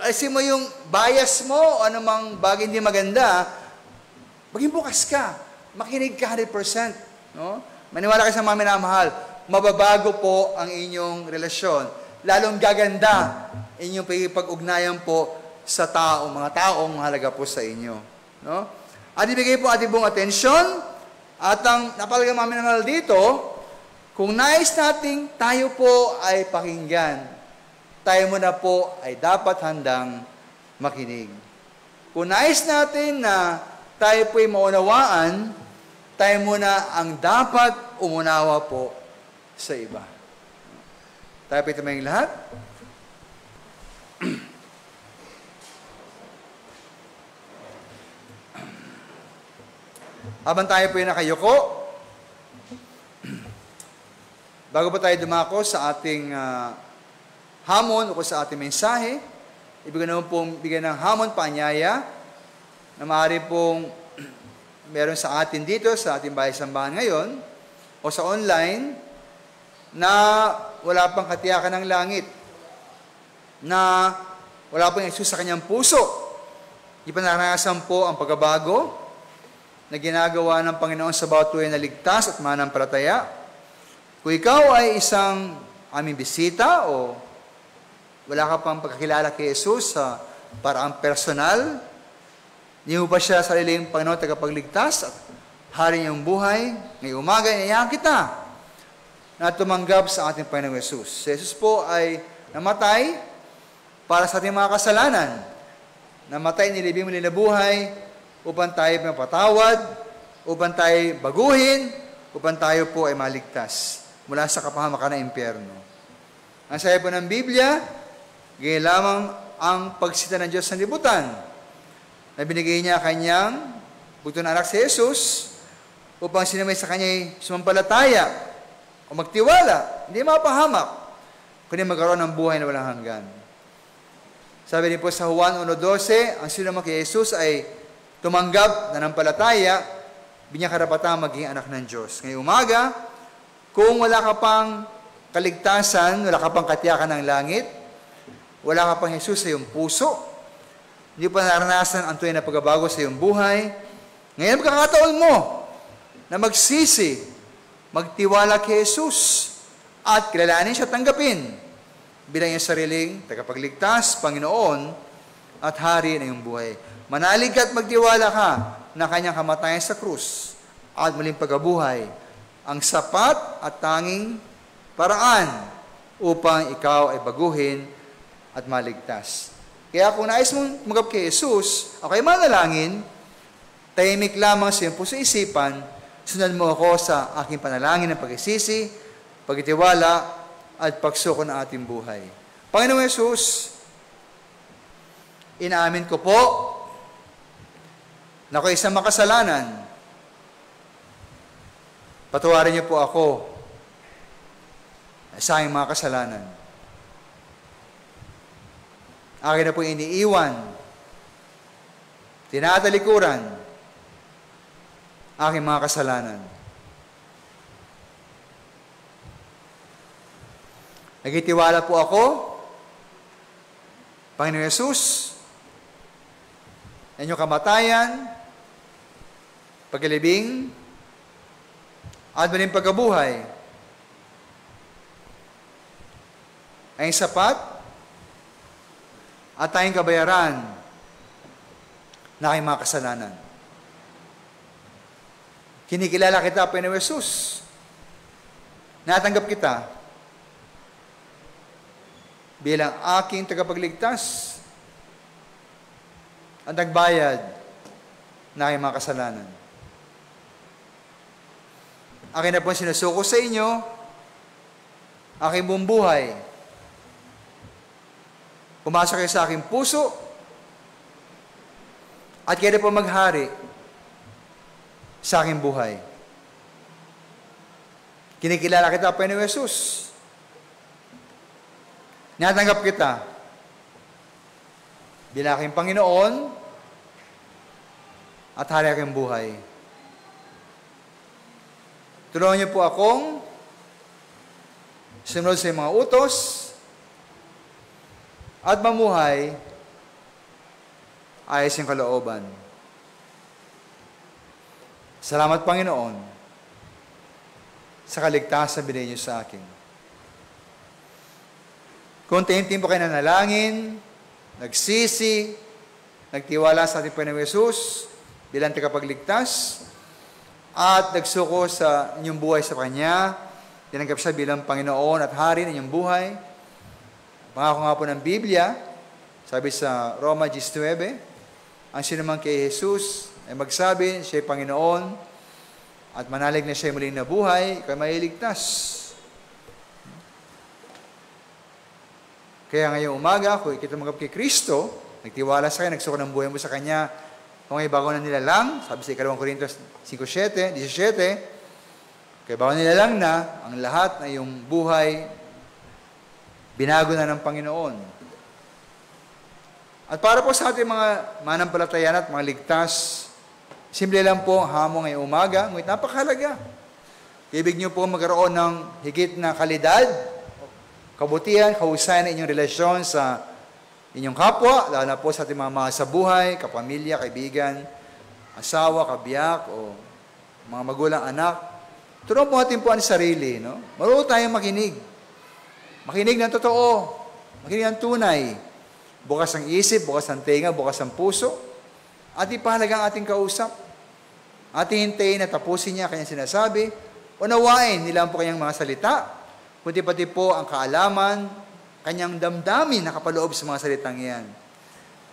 alisin mo yung bias mo, anumang bagay hindi maganda, maging bukas ka. Makinig ka 100%. No? Maniwala kayo sa mga minamahal, mababago po ang inyong relasyon. Lalong gaganda inyong pag-ugnayan po sa mga taong mahalaga po sa inyo. No? At ibigay po ating buong atensyon. At ang napalagang mga minamahal dito, kung nais nating tayo po ay pakinggan, tayo muna po ay dapat handang makinig. Kung nais natin na tayo po ay maunawaan, tayo muna ang dapat umunawa po sa iba. Tayo po ito may lahat. Habang tayo po yung nakayuko, bago pa tayo dumako sa ating hamon o sa ating mensahe, ibig naman pong bigyan ng hamon, paanyaya, na maaari pong meron sa atin dito, sa ating bahay sambahan ngayon, o sa online, na wala pang katiyakan ng langit, na wala pang Jesus sa kanyang puso. Di pa naranasan po ang pagbabago na ginagawa ng Panginoon sa bawat tuwing na ligtas at manampalataya. Kung ikaw ay isang aming bisita o wala ka pang pagkakilala kay Jesus sa paraang personal, hindi mo pa siya sariling Panginoon tagapagligtas at hari niyong buhay, ngayong umaga, inayahan kita na tumanggap sa ating Panginoong Jesus. Si Jesus po ay namatay para sa ating mga kasalanan. Namatay, nilibing muli na buhay upang tayo mapatawad, upang tayo baguhin, upang tayo po ay maligtas mula sa kapahamakan ng impyerno. Ang sabi po ng Biblia, ganyan lamang ang pagsita ng Diyos sa libutan na binigay niya kanyang bugtong na anak si Jesus upang sinamay sa kanya'y sumampalataya o magtiwala, hindi mapahamak, kundi magkaroon ng buhay na walang hanggan. Sabi din po sa Juan 1:12, ang sino naman kay Jesus ay tumanggap na nampalataya, binyang karapatang maging anak ng Diyos. Ngayong umaga, kung wala ka pang kaligtasan, wala ka pang katiyakan ng langit, wala ka pang Jesus sa iyong puso, hindi pa naranasan ang tunay na pagbabago sa iyong buhay, ngayon pagkakataon mo na magsisi, magtiwala kay Jesus at kilalanin siya, tanggapin bilang iyong sariling tagapagligtas, Panginoon at Hari ng iyong buhay. Manalig ka at magtiwala ka na kanyang kamatayan sa krus at muling pagkabuhay ang sapat at tanging paraan upang ikaw ay baguhin at maligtas. Kaya kung nais mong tumanggap kay Jesus, ako ay manalangin, tahimik lamang sa iyong puso isipan, sundan mo ako sa aking panalangin ng pag-isisi, pagtitiwala, at pagsuko ng ating buhay. Panginoong Jesus, inaamin ko po na ako isang makasalanan. Patawarin niyo po ako sa aking mga kasalanan. Akin na po iniiwan, tinatalikuran, aking mga kasalanan. Nagtitiwala po ako, Panginoon Jesus, na inyong kamatayan, pagkalibing, at muling pagkabuhay ay sapat at tayong kabayaran na aking mga kasalanan. Kinikilala kita, Panginoon Jesus. Natanggap kita bilang aking tagapagligtas at nagbayad na aking mga kasalanan. Akin na po sinusuko sa inyo, aking buong buhay. Pumasok kayo sa aking puso at kayo na po maghari sa aking buhay. Kinikilala kita, Panginoon Jesus. Natanggap kita bilang aking Panginoon at hari aking buhay. Tulungan niyo po akong sunod sa mga utos at mamuhay ayos yung kalooban. Salamat, Panginoon, sa kaligtasan binigay niyo sa akin. Kung tayo-timpo kayo nanalangin, nagsisi, nagtiwala sa ating Panginoong Jesus bilang tagapagligtas, at nagsuko sa inyong buhay sa Kanya, tinanggap siya bilang Panginoon at Hari ng inyong buhay. Pangako nga po ng Biblia, sabi sa Roma 10:9, ang sinuman kay Jesus ay magsabi, siya ay Panginoon, at manalig na siya muling nabuhay, kaya mailigtas. Kaya ngayong umaga, kung ikita tumanggap kay Kristo, nagtiwala sa Kanya, nagsuko ng buhay mo sa Kanya, Kung may bago na nilalang, sabi sa 2 Corintios 5:17, kaya bago nilalang na ang lahat na iyong buhay, binago na ng Panginoon. At para po sa ating mga manampalataya at mga ligtas, simple lang po ang hamon ngayong umaga, ngunit napakahalaga. Ibig niyo po magkaroon ng higit na kalidad, kabutihan, kahusayan na inyong relasyon sa inyong kapwa, lalo na po sa ating mga mahal sa buhay, kapamilya, kaibigan, asawa, kabiyak, o mga magulang anak. Turuan po natin po ang sarili, no? Marunong tayong makinig. Makinig ng totoo. Makinig ng tunay. Bukas ang isip, bukas ang tenga, bukas ang puso. At ipahalaga ang ating kausap. Ating hintayin na tapusin niya kanyang sinasabi. Unawain nila po kanyang mga salita. Kundi pati po ang kaalaman, kanyang damdamin na kapaloob sa mga salitang iyan.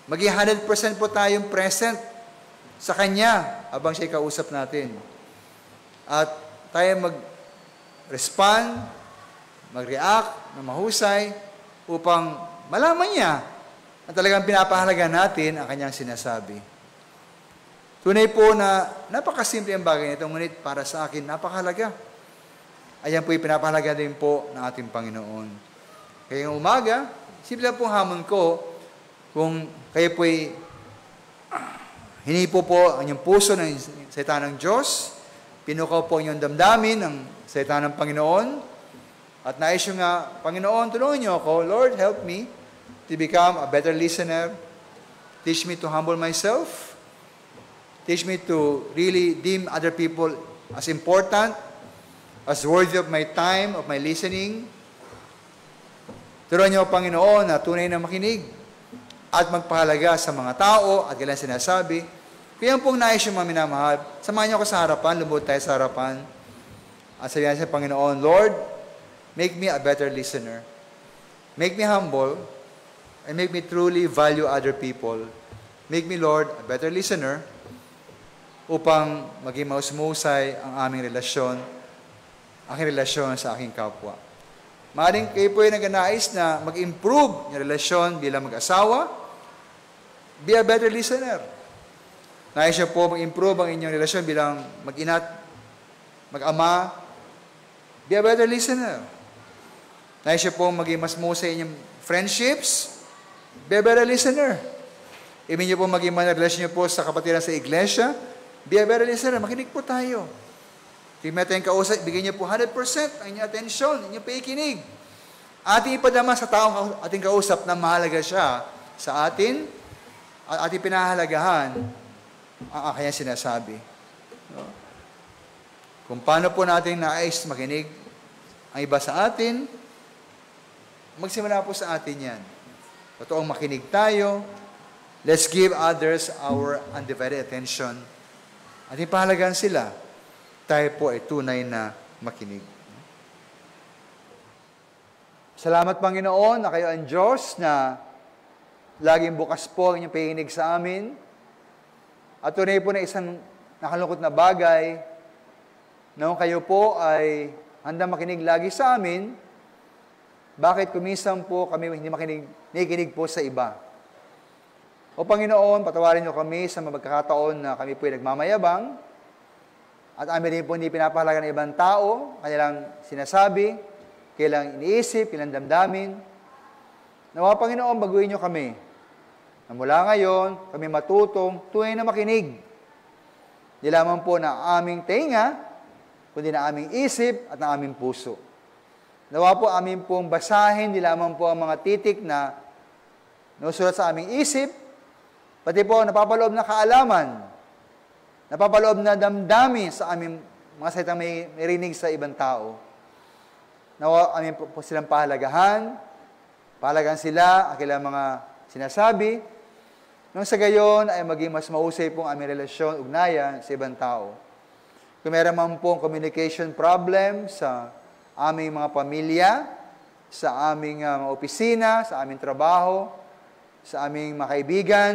Maging 100% po tayong present sa kanya habang siya'y kausap natin. At tayo mag-respond, mag-react na mahusay upang malaman niya na talagang pinapahalaga natin ang kanyang sinasabi. Tunay po na napakasimple ang bagay nito, ngunit para sa akin, napakahalaga. Ayan po'y pinapahalaga din po ng ating Panginoon. Kaya ngayong umaga, simple lang pong hamon ko, kung kayo po'y hinipo po ang inyong puso ng salita ng Diyos, pinukaw po ang inyong damdamin ng salita ng Panginoon, at nais nyo nga, Panginoon, tulungan niyo ako, Lord, help me to become a better listener. Teach me to humble myself. Teach me to really deem other people as important, as worthy of my time, of my listening. Turuan niyo, Panginoon, na tunay na makinig at magpahalaga sa mga tao at kailan sinasabi. Kaya pong nais yung mga minamahal, samahan niyo ako sa harapan, lubod tayo sa harapan. At sabihan sa Panginoon, Lord, make me a better listener. Make me humble and make me truly value other people. Make me, Lord, a better listener upang maging mausmusay ang aming relasyon, aking relasyon sa aking kapwa. Maaaring kayo po ay nagnanais na mag-improve yung relasyon bilang mag-asawa, be a better listener. Nais niyo po mag-improve ang inyong relasyon bilang mag-ina't, mag-ama, be a better listener. Nais niyo po maging mas musay inyong friendships, be a better listener. Ibig niyo po maging man relasyon niyo po sa kapatiran sa iglesia, be a better listener. Makinig po tayo. Tingnan natin kausap, bigyan niyo po 100% ang inyong atensyon, inyong pakikinig. Ating ipadama sa taong ating kausap na mahalaga siya sa atin at ating pinahalagahan ang kanyang sinasabi. No? Kung paano po natin nais makinig ang iba sa atin, magsimula po sa atin yan. Totoong makinig tayo. Let's give others our undivided attention. At ipahalagaan sila. Tayo po ay tunay na makinig. Salamat, Panginoon, na kayo ang Diyos na laging bukas po ang inyong pakikinig sa amin. At tunay po na isang nakalungkot na bagay na kayo po ay handa makinig lagi sa amin. Bakit kuminsan po kami hindi nakikinig po sa iba? O Panginoon, patawarin niyo kami sa mga pagkakataon na kami po ay nagmamayabang at amin rin po hindi pinapahalaga ng ibang tao, kanilang sinasabi, kailang iniisip, kailang damdamin. Nawa Panginoon, baguhin niyo kami. Na mula ngayon, kami matutong tunay na makinig. Di lamang po na aming tenga, kundi na aming isip at na aming puso. Nawa po amin pong basahin, di lamang po ang mga titik na nusulat sa aming isip, pati po napapaloob na kaalaman, napapaloob na damdamin sa aming mga salitang may rinig sa ibang tao. Nawa amin po silang pahalagahan sila, ang kailang mga sinasabi, nang sa gayon ay maging mas mausay pong aming relasyon, ugnayan sa ibang tao. Kung meron man pong communication problem sa aming mga pamilya, sa aming mga opisina, sa aming trabaho, sa aming mga kaibigan,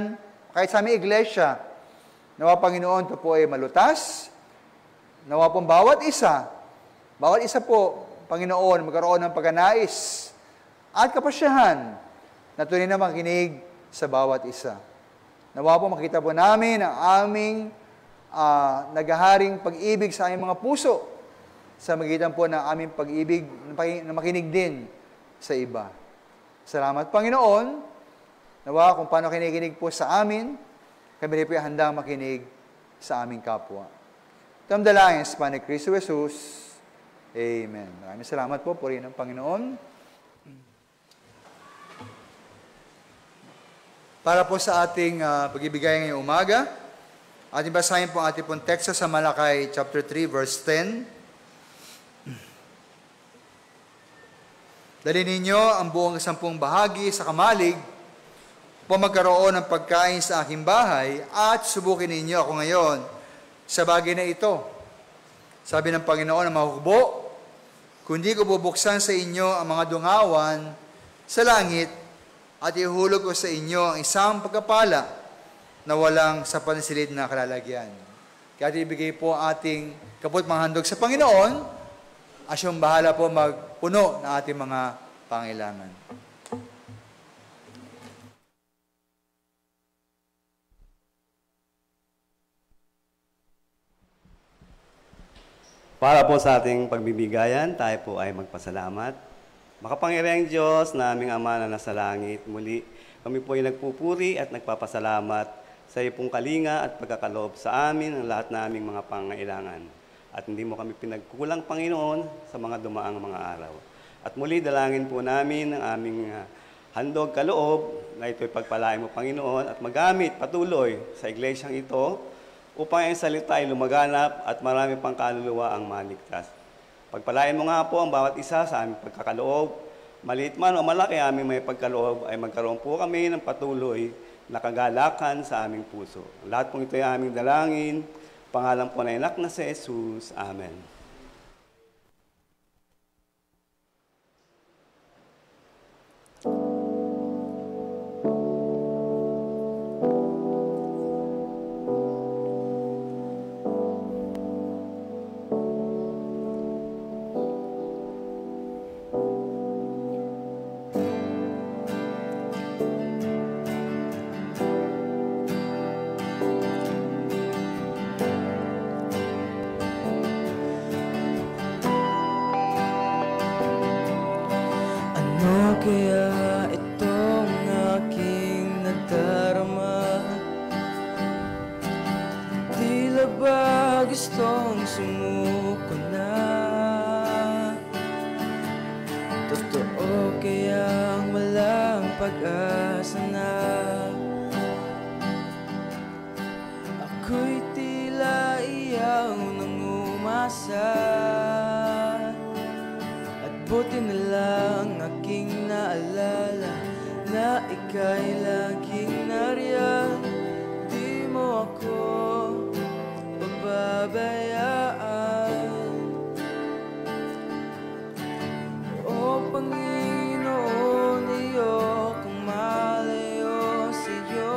kahit sa aming iglesia, nawa Panginoon, ito po ay malutas. Nawa pong bawat isa po, Panginoon, magkaroon ng pagkanais at kapasyahan na tunay na makinig sa bawat isa. Nawa po makita po namin ang aming naghaharing pag-ibig sa aming mga puso sa magitan po ng aming pag-ibig na makinig din sa iba. Salamat, Panginoon. Nawa kung paano kinikinig po sa amin, kami rin po handang makinig sa aming kapwa. Ito ang dalangin sa Panginoon Kristo Jesus. Amen. Maraming salamat po. Purihin ang Panginoon. Para po sa ating pag-ibigay ngayong umaga, ating basahin po ang ating pong teksto sa Malakay chapter 3, verse 10. Dali ninyo ang buong 10 bahagi sa kamalig upang magkaroon ng pagkain sa aking bahay at subukin ninyo ako ngayon sa bagay na ito. Sabi ng Panginoon na mahukbo, kundi ko bubuksan sa inyo ang mga dungawan sa langit at ihulog ko sa inyo ang isang pagkapala na walang sa pansilid na kalalagyan. Kaya ibigay po ating kaput mga handog sa Panginoon, asyong bahala po magpuno ng ating mga pangailangan. Para po sa ating pagbibigayan, tayo po ay magpasalamat. Makapangyarihang Diyos na aming Ama na nasa langit, muli kami po ay nagpupuri at nagpapasalamat sa iyo pong kalinga at pagkakaloob sa amin ang lahat naming mga pangailangan. At hindi mo kami pinagkulang, Panginoon, sa mga dumaang mga araw. At muli dalangin po namin ang aming handog kaloob na ito'y pagpalain mo, Panginoon, at magamit patuloy sa iglesyang ito upang ang salita ay lumaganap at marami pang kaluluwa ang maligtas. Pagpalain mo nga po ang bawat isa sa aming pagkakaloob. Maliit man o malaki aming may pagkaloob ay magkaroon po kami ng patuloy na kagalakan sa aming puso. Lahat pong ito ay aming dalangin. Pangalan po na anak na si Jesus. Amen. Kaya itong aking nadarama, tila ba gustong sumuko na? Totoo kayang walang pag-asa na? Ako'y tila iyaw nang umasa, at buti na lang aking naalala na ika'y laging nariyan. Di mo ako pababayaan. O Panginoon, ayokong malayo sa'yo.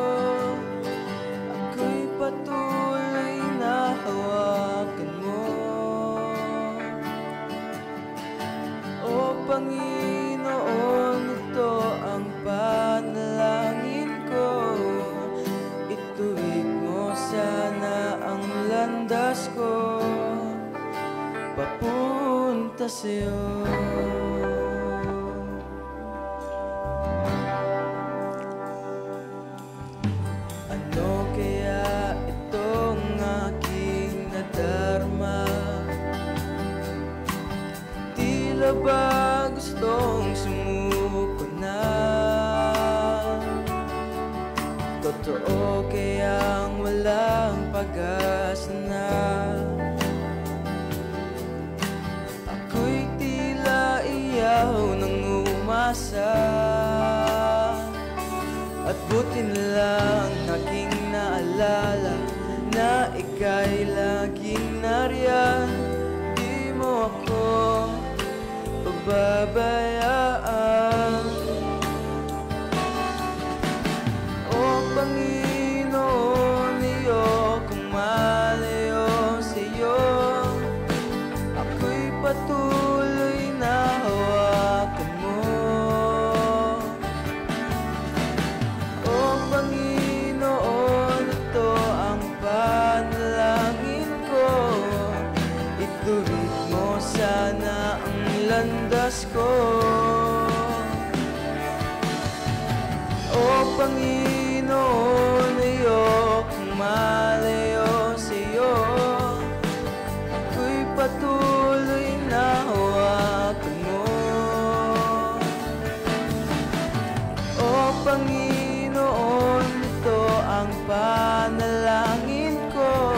Ako'y patuloy na hawakan mo. O Panginoon, ito ang panalangin ko. Ituwid mo sana ang landas ko papunta sa'yo. Ano kaya itong aking nadarma? Tila ba gustong sumuko na? Totoo kayang walang pag-asa na? Ako'y tila iyaw nang umasa, at buti na lang aking naalala na ika'y laging nariyan. Di mo ako pababayaan. O Panginoon, ayokong malayo sa'yo. Ako'y patuloy na hawakan mo. O Panginoon, landas ko. O Panginoon, ayokong malayo sa'yo. Ako'y patuloy na hawakan mo. O Panginoon, ito ang panalangin ko.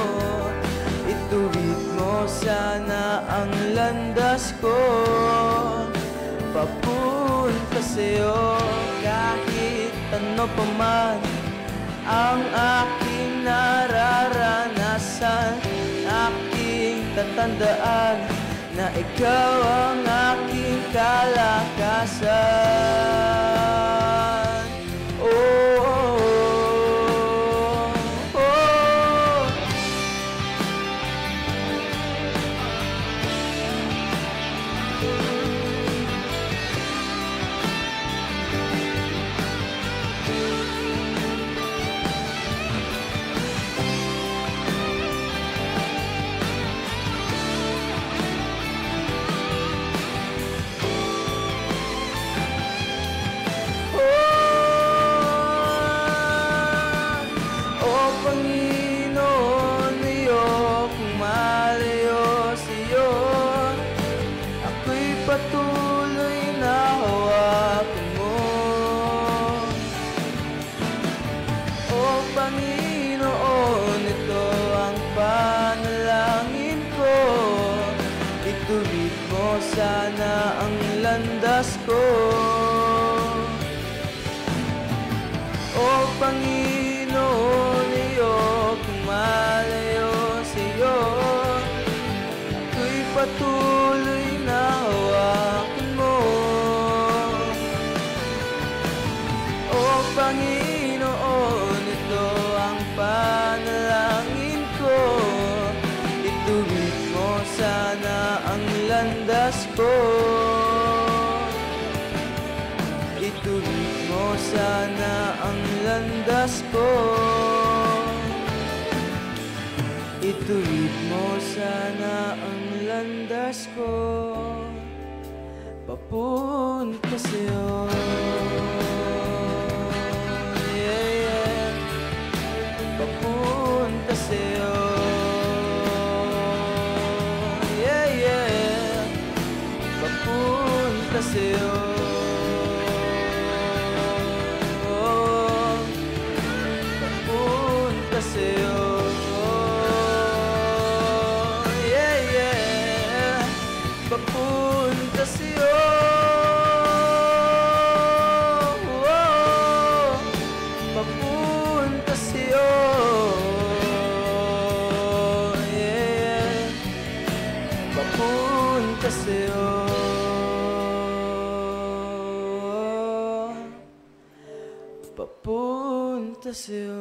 Ituwid mo sana ang landas ko papunta sa'yo. Kahit ano pa man ang aking nararanasan, aking tatandaan na ikaw ang aking kalakasan. Oh, oh, oh, oh. O Panginoon, ayokong malayo sa'yo. Ako'y patuloy na hawakan mo. O Panginoon, ito ang panalangin ko. Ituwid mo sana ang landas ko. O Panginoon, ayokong malayo sa'yo. Ako'y patuloy na hawakan mo. O Panginoon, ito ang panalangin ko. Ituwid mo sana ang landas ko. Ituwid mo sana ang landas ko. Ituwid mo sana ang landas ko papunta sa'yo. Yeah, yeah. Papunta sa'yo. Yeah, yeah. Papunta sa'yo. Papunta sa'yo. Yeah, yeah. Papunta sa'yo. Papunta sa'yo. Yeah, papunta sa'yo. Papunta sa'yo.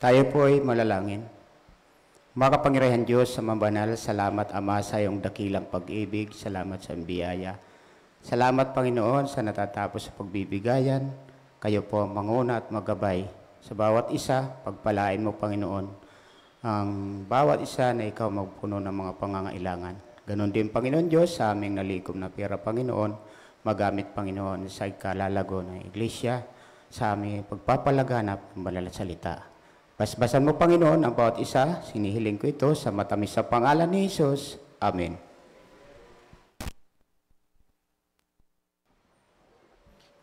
Tayo po ay malalangin. Makapangyarihan Diyos sa mabanal, salamat Ama sa iyong dakilang pag-ibig, salamat sa biyaya. Salamat Panginoon sa natatapos sa pagbibigayan. Kayo po ang manguna at magabay. Sa bawat isa, pagpalain mo Panginoon, ang bawat isa na ikaw magpuno ng mga pangangailangan. Ganon din Panginoon Diyos sa aming nalikom na pera Panginoon, magamit Panginoon sa ikalalago ng Iglesia, sa aming pagpapalaganap ng banal na salita. Basbasan mo, Panginoon, ang bawat isa. Sinihiling ko ito sa matamis sa pangalan ni Jesus. Amen.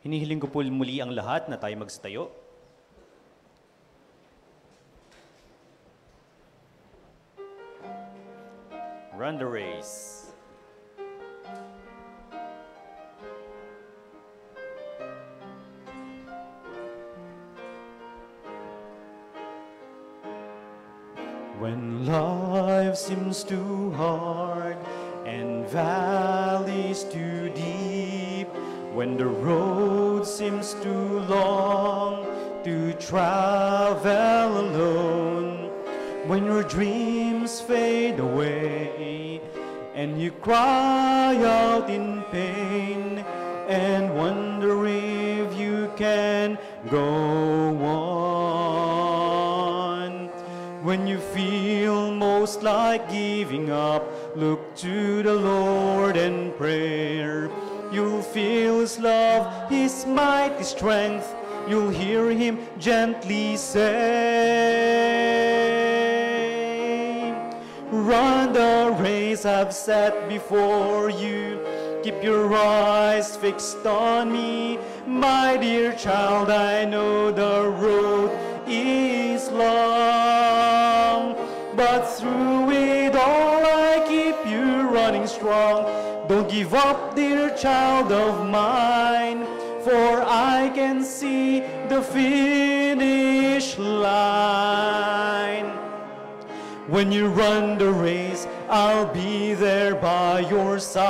Hinihiling ko po muli ang lahat na tayo magsitayo. Run the race. When life seems too hard and valleys too deep, when the road seems too long to travel alone, when your dreams fade away and you cry out in pain and wonder if you can go on. When you feel most like giving up, look to the Lord in prayer. You'll feel His love, His mighty strength. You'll hear Him gently say, run the race I've set before you. Keep your eyes fixed on me. My dear child, I know the road is long, but through it all I keep you running strong. Don't give up, dear child of mine, for I can see the finish line. When you run the race, I'll be there by your side.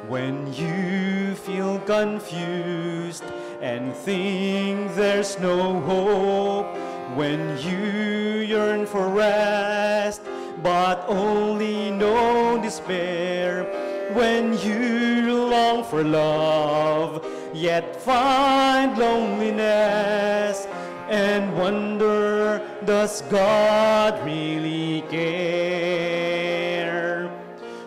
When you feel confused and think there's no hope, when you yearn for rest but only know despair, when you long for love yet find loneliness and wonder, does God really care?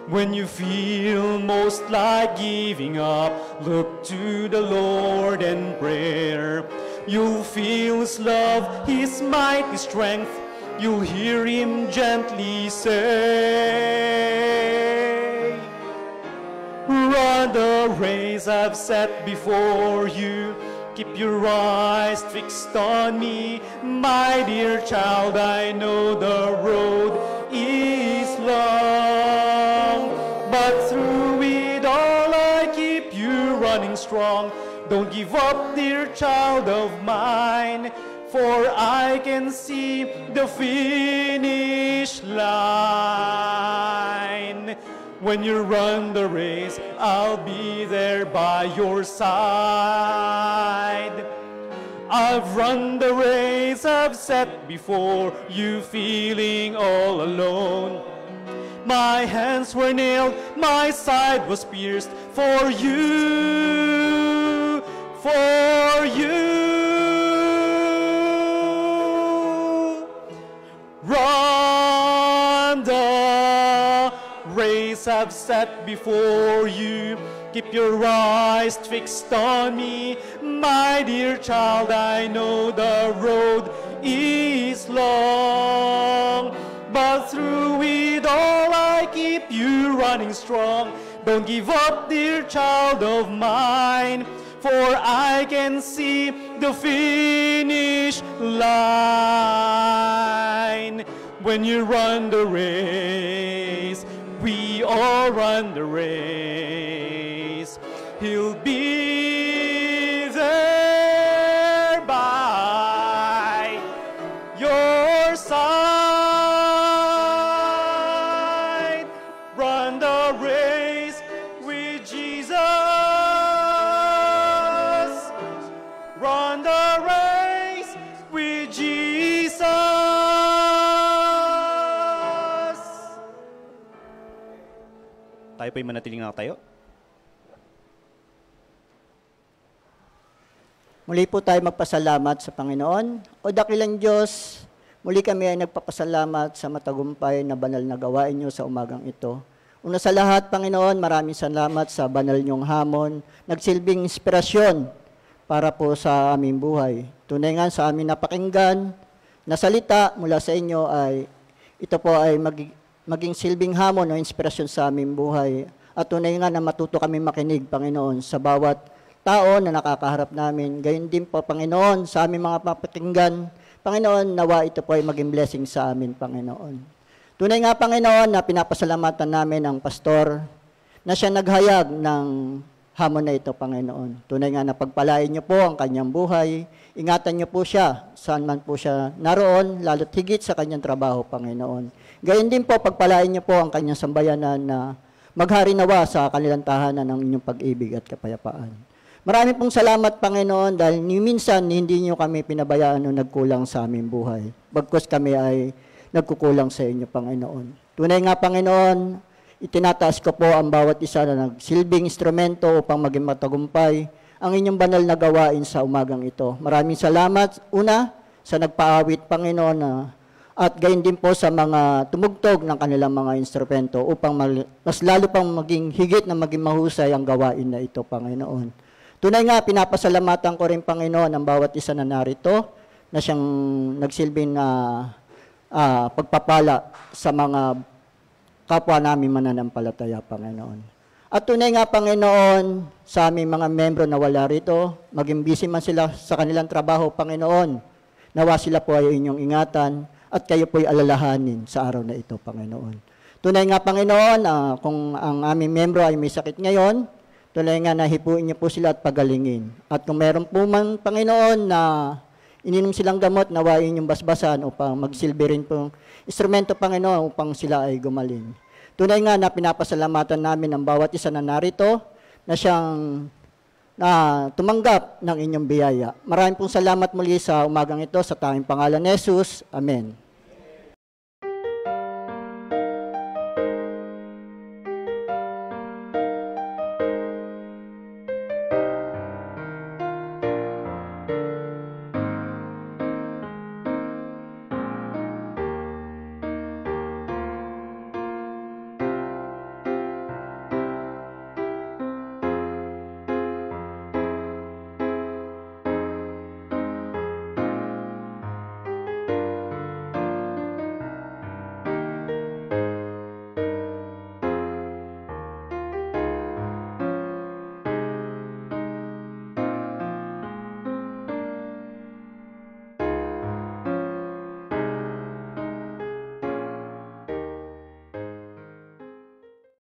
When you feel most like giving up, look to the Lord in prayer. You'll feel His love, His mighty strength. You'll hear Him gently say, run the race I've set before you. Keep your eyes fixed on me. My dear child, I know the road is long, but through it all I keep you running strong. Don't give up, dear child of mine, for I can see the finish line. When you run the race, I'll be there by your side. I've run the race I've set before you, feeling all alone. My hands were nailed, my side was pierced for you, for you. Run the race I've set before you. Keep your eyes fixed on me. My dear child, I know the road is long, but through it all I keep you running strong. Don't give up, dear child of mine, for I can see the finish line. When you run the race, we all run the race. He'll be there by your side. Run the race with Jesus. Run the race with Jesus. Tayo po'y manatiling nakatayo. Muli po tayo magpasalamat sa Panginoon. O dakilang Diyos, muli kami ay nagpapasalamat sa matagumpay na banal na gawain niyo sa umagang ito. Una sa lahat, Panginoon, maraming salamat sa banal niyong hamon, nagsilbing inspirasyon para po sa aming buhay. Tunay nga sa aming napakinggan na salita mula sa inyo ay ito po ay maging silbing hamon o inspirasyon sa aming buhay. At tunay nga na matuto kami makinig, Panginoon, sa bawat tao na nakakaharap namin. Gayon din po, Panginoon, sa aming mga papakinggan, Panginoon, nawa ito po ay maging blessing sa amin, Panginoon. Tunay nga, Panginoon, na pinapasalamatan namin ang pastor na siya naghayag ng hamon na ito, Panginoon. Tunay nga na pagpalain niyo po ang kanyang buhay, ingatan niyo po siya, saan man po siya naroon, lalo't higit sa kanyang trabaho, Panginoon. Gayon din po, pagpalain niyo po ang kanyang sambayanan na maghari nawa sa kanilang tahanan ng inyong pag-ibig at kapayapaan. Marami pong salamat, Panginoon, dahil minsan hindi niyo kami pinabayaan o nagkulang sa aming buhay. Bagkus kami ay nagkukulang sa inyo, Panginoon. Tunay nga, Panginoon, itinataas ko po ang bawat isa na nagsilbing instrumento upang maging matagumpay ang inyong banal na gawain sa umagang ito. Maraming salamat, una, sa nagpaawit, Panginoon, at gayon din po sa mga tumugtog ng kanilang mga instrumento upang mas lalo pang maging higit na maging mahusay ang gawain na ito, Panginoon. Tunay nga, pinapasalamatan ko rin, Panginoon, ang bawat isa na narito na siyang nagsilbing pagpapala sa mga kapwa namin mananampalataya, Panginoon. At tunay nga, Panginoon, sa aming mga membro na wala rito, maging busy man sila sa kanilang trabaho, Panginoon, nawa sila po ay inyong ingatan at kayo po'y alalahanin sa araw na ito, Panginoon. Tunay nga, Panginoon, kung ang aming membro ay may sakit ngayon, tunay nga nahipuin niyo po sila at pagalingin. At kung meron po man, Panginoon, na ininom silang gamot, nawain yung basbasan upang magsilbi rin pong instrumento, Panginoon, upang sila ay gumaling. Tunay nga na pinapasalamatan namin ang bawat isa na narito na siyang tumanggap ng inyong biyaya. Maraming pong salamat muli sa umagang ito sa tanging pangalan ni Jesus. Amen.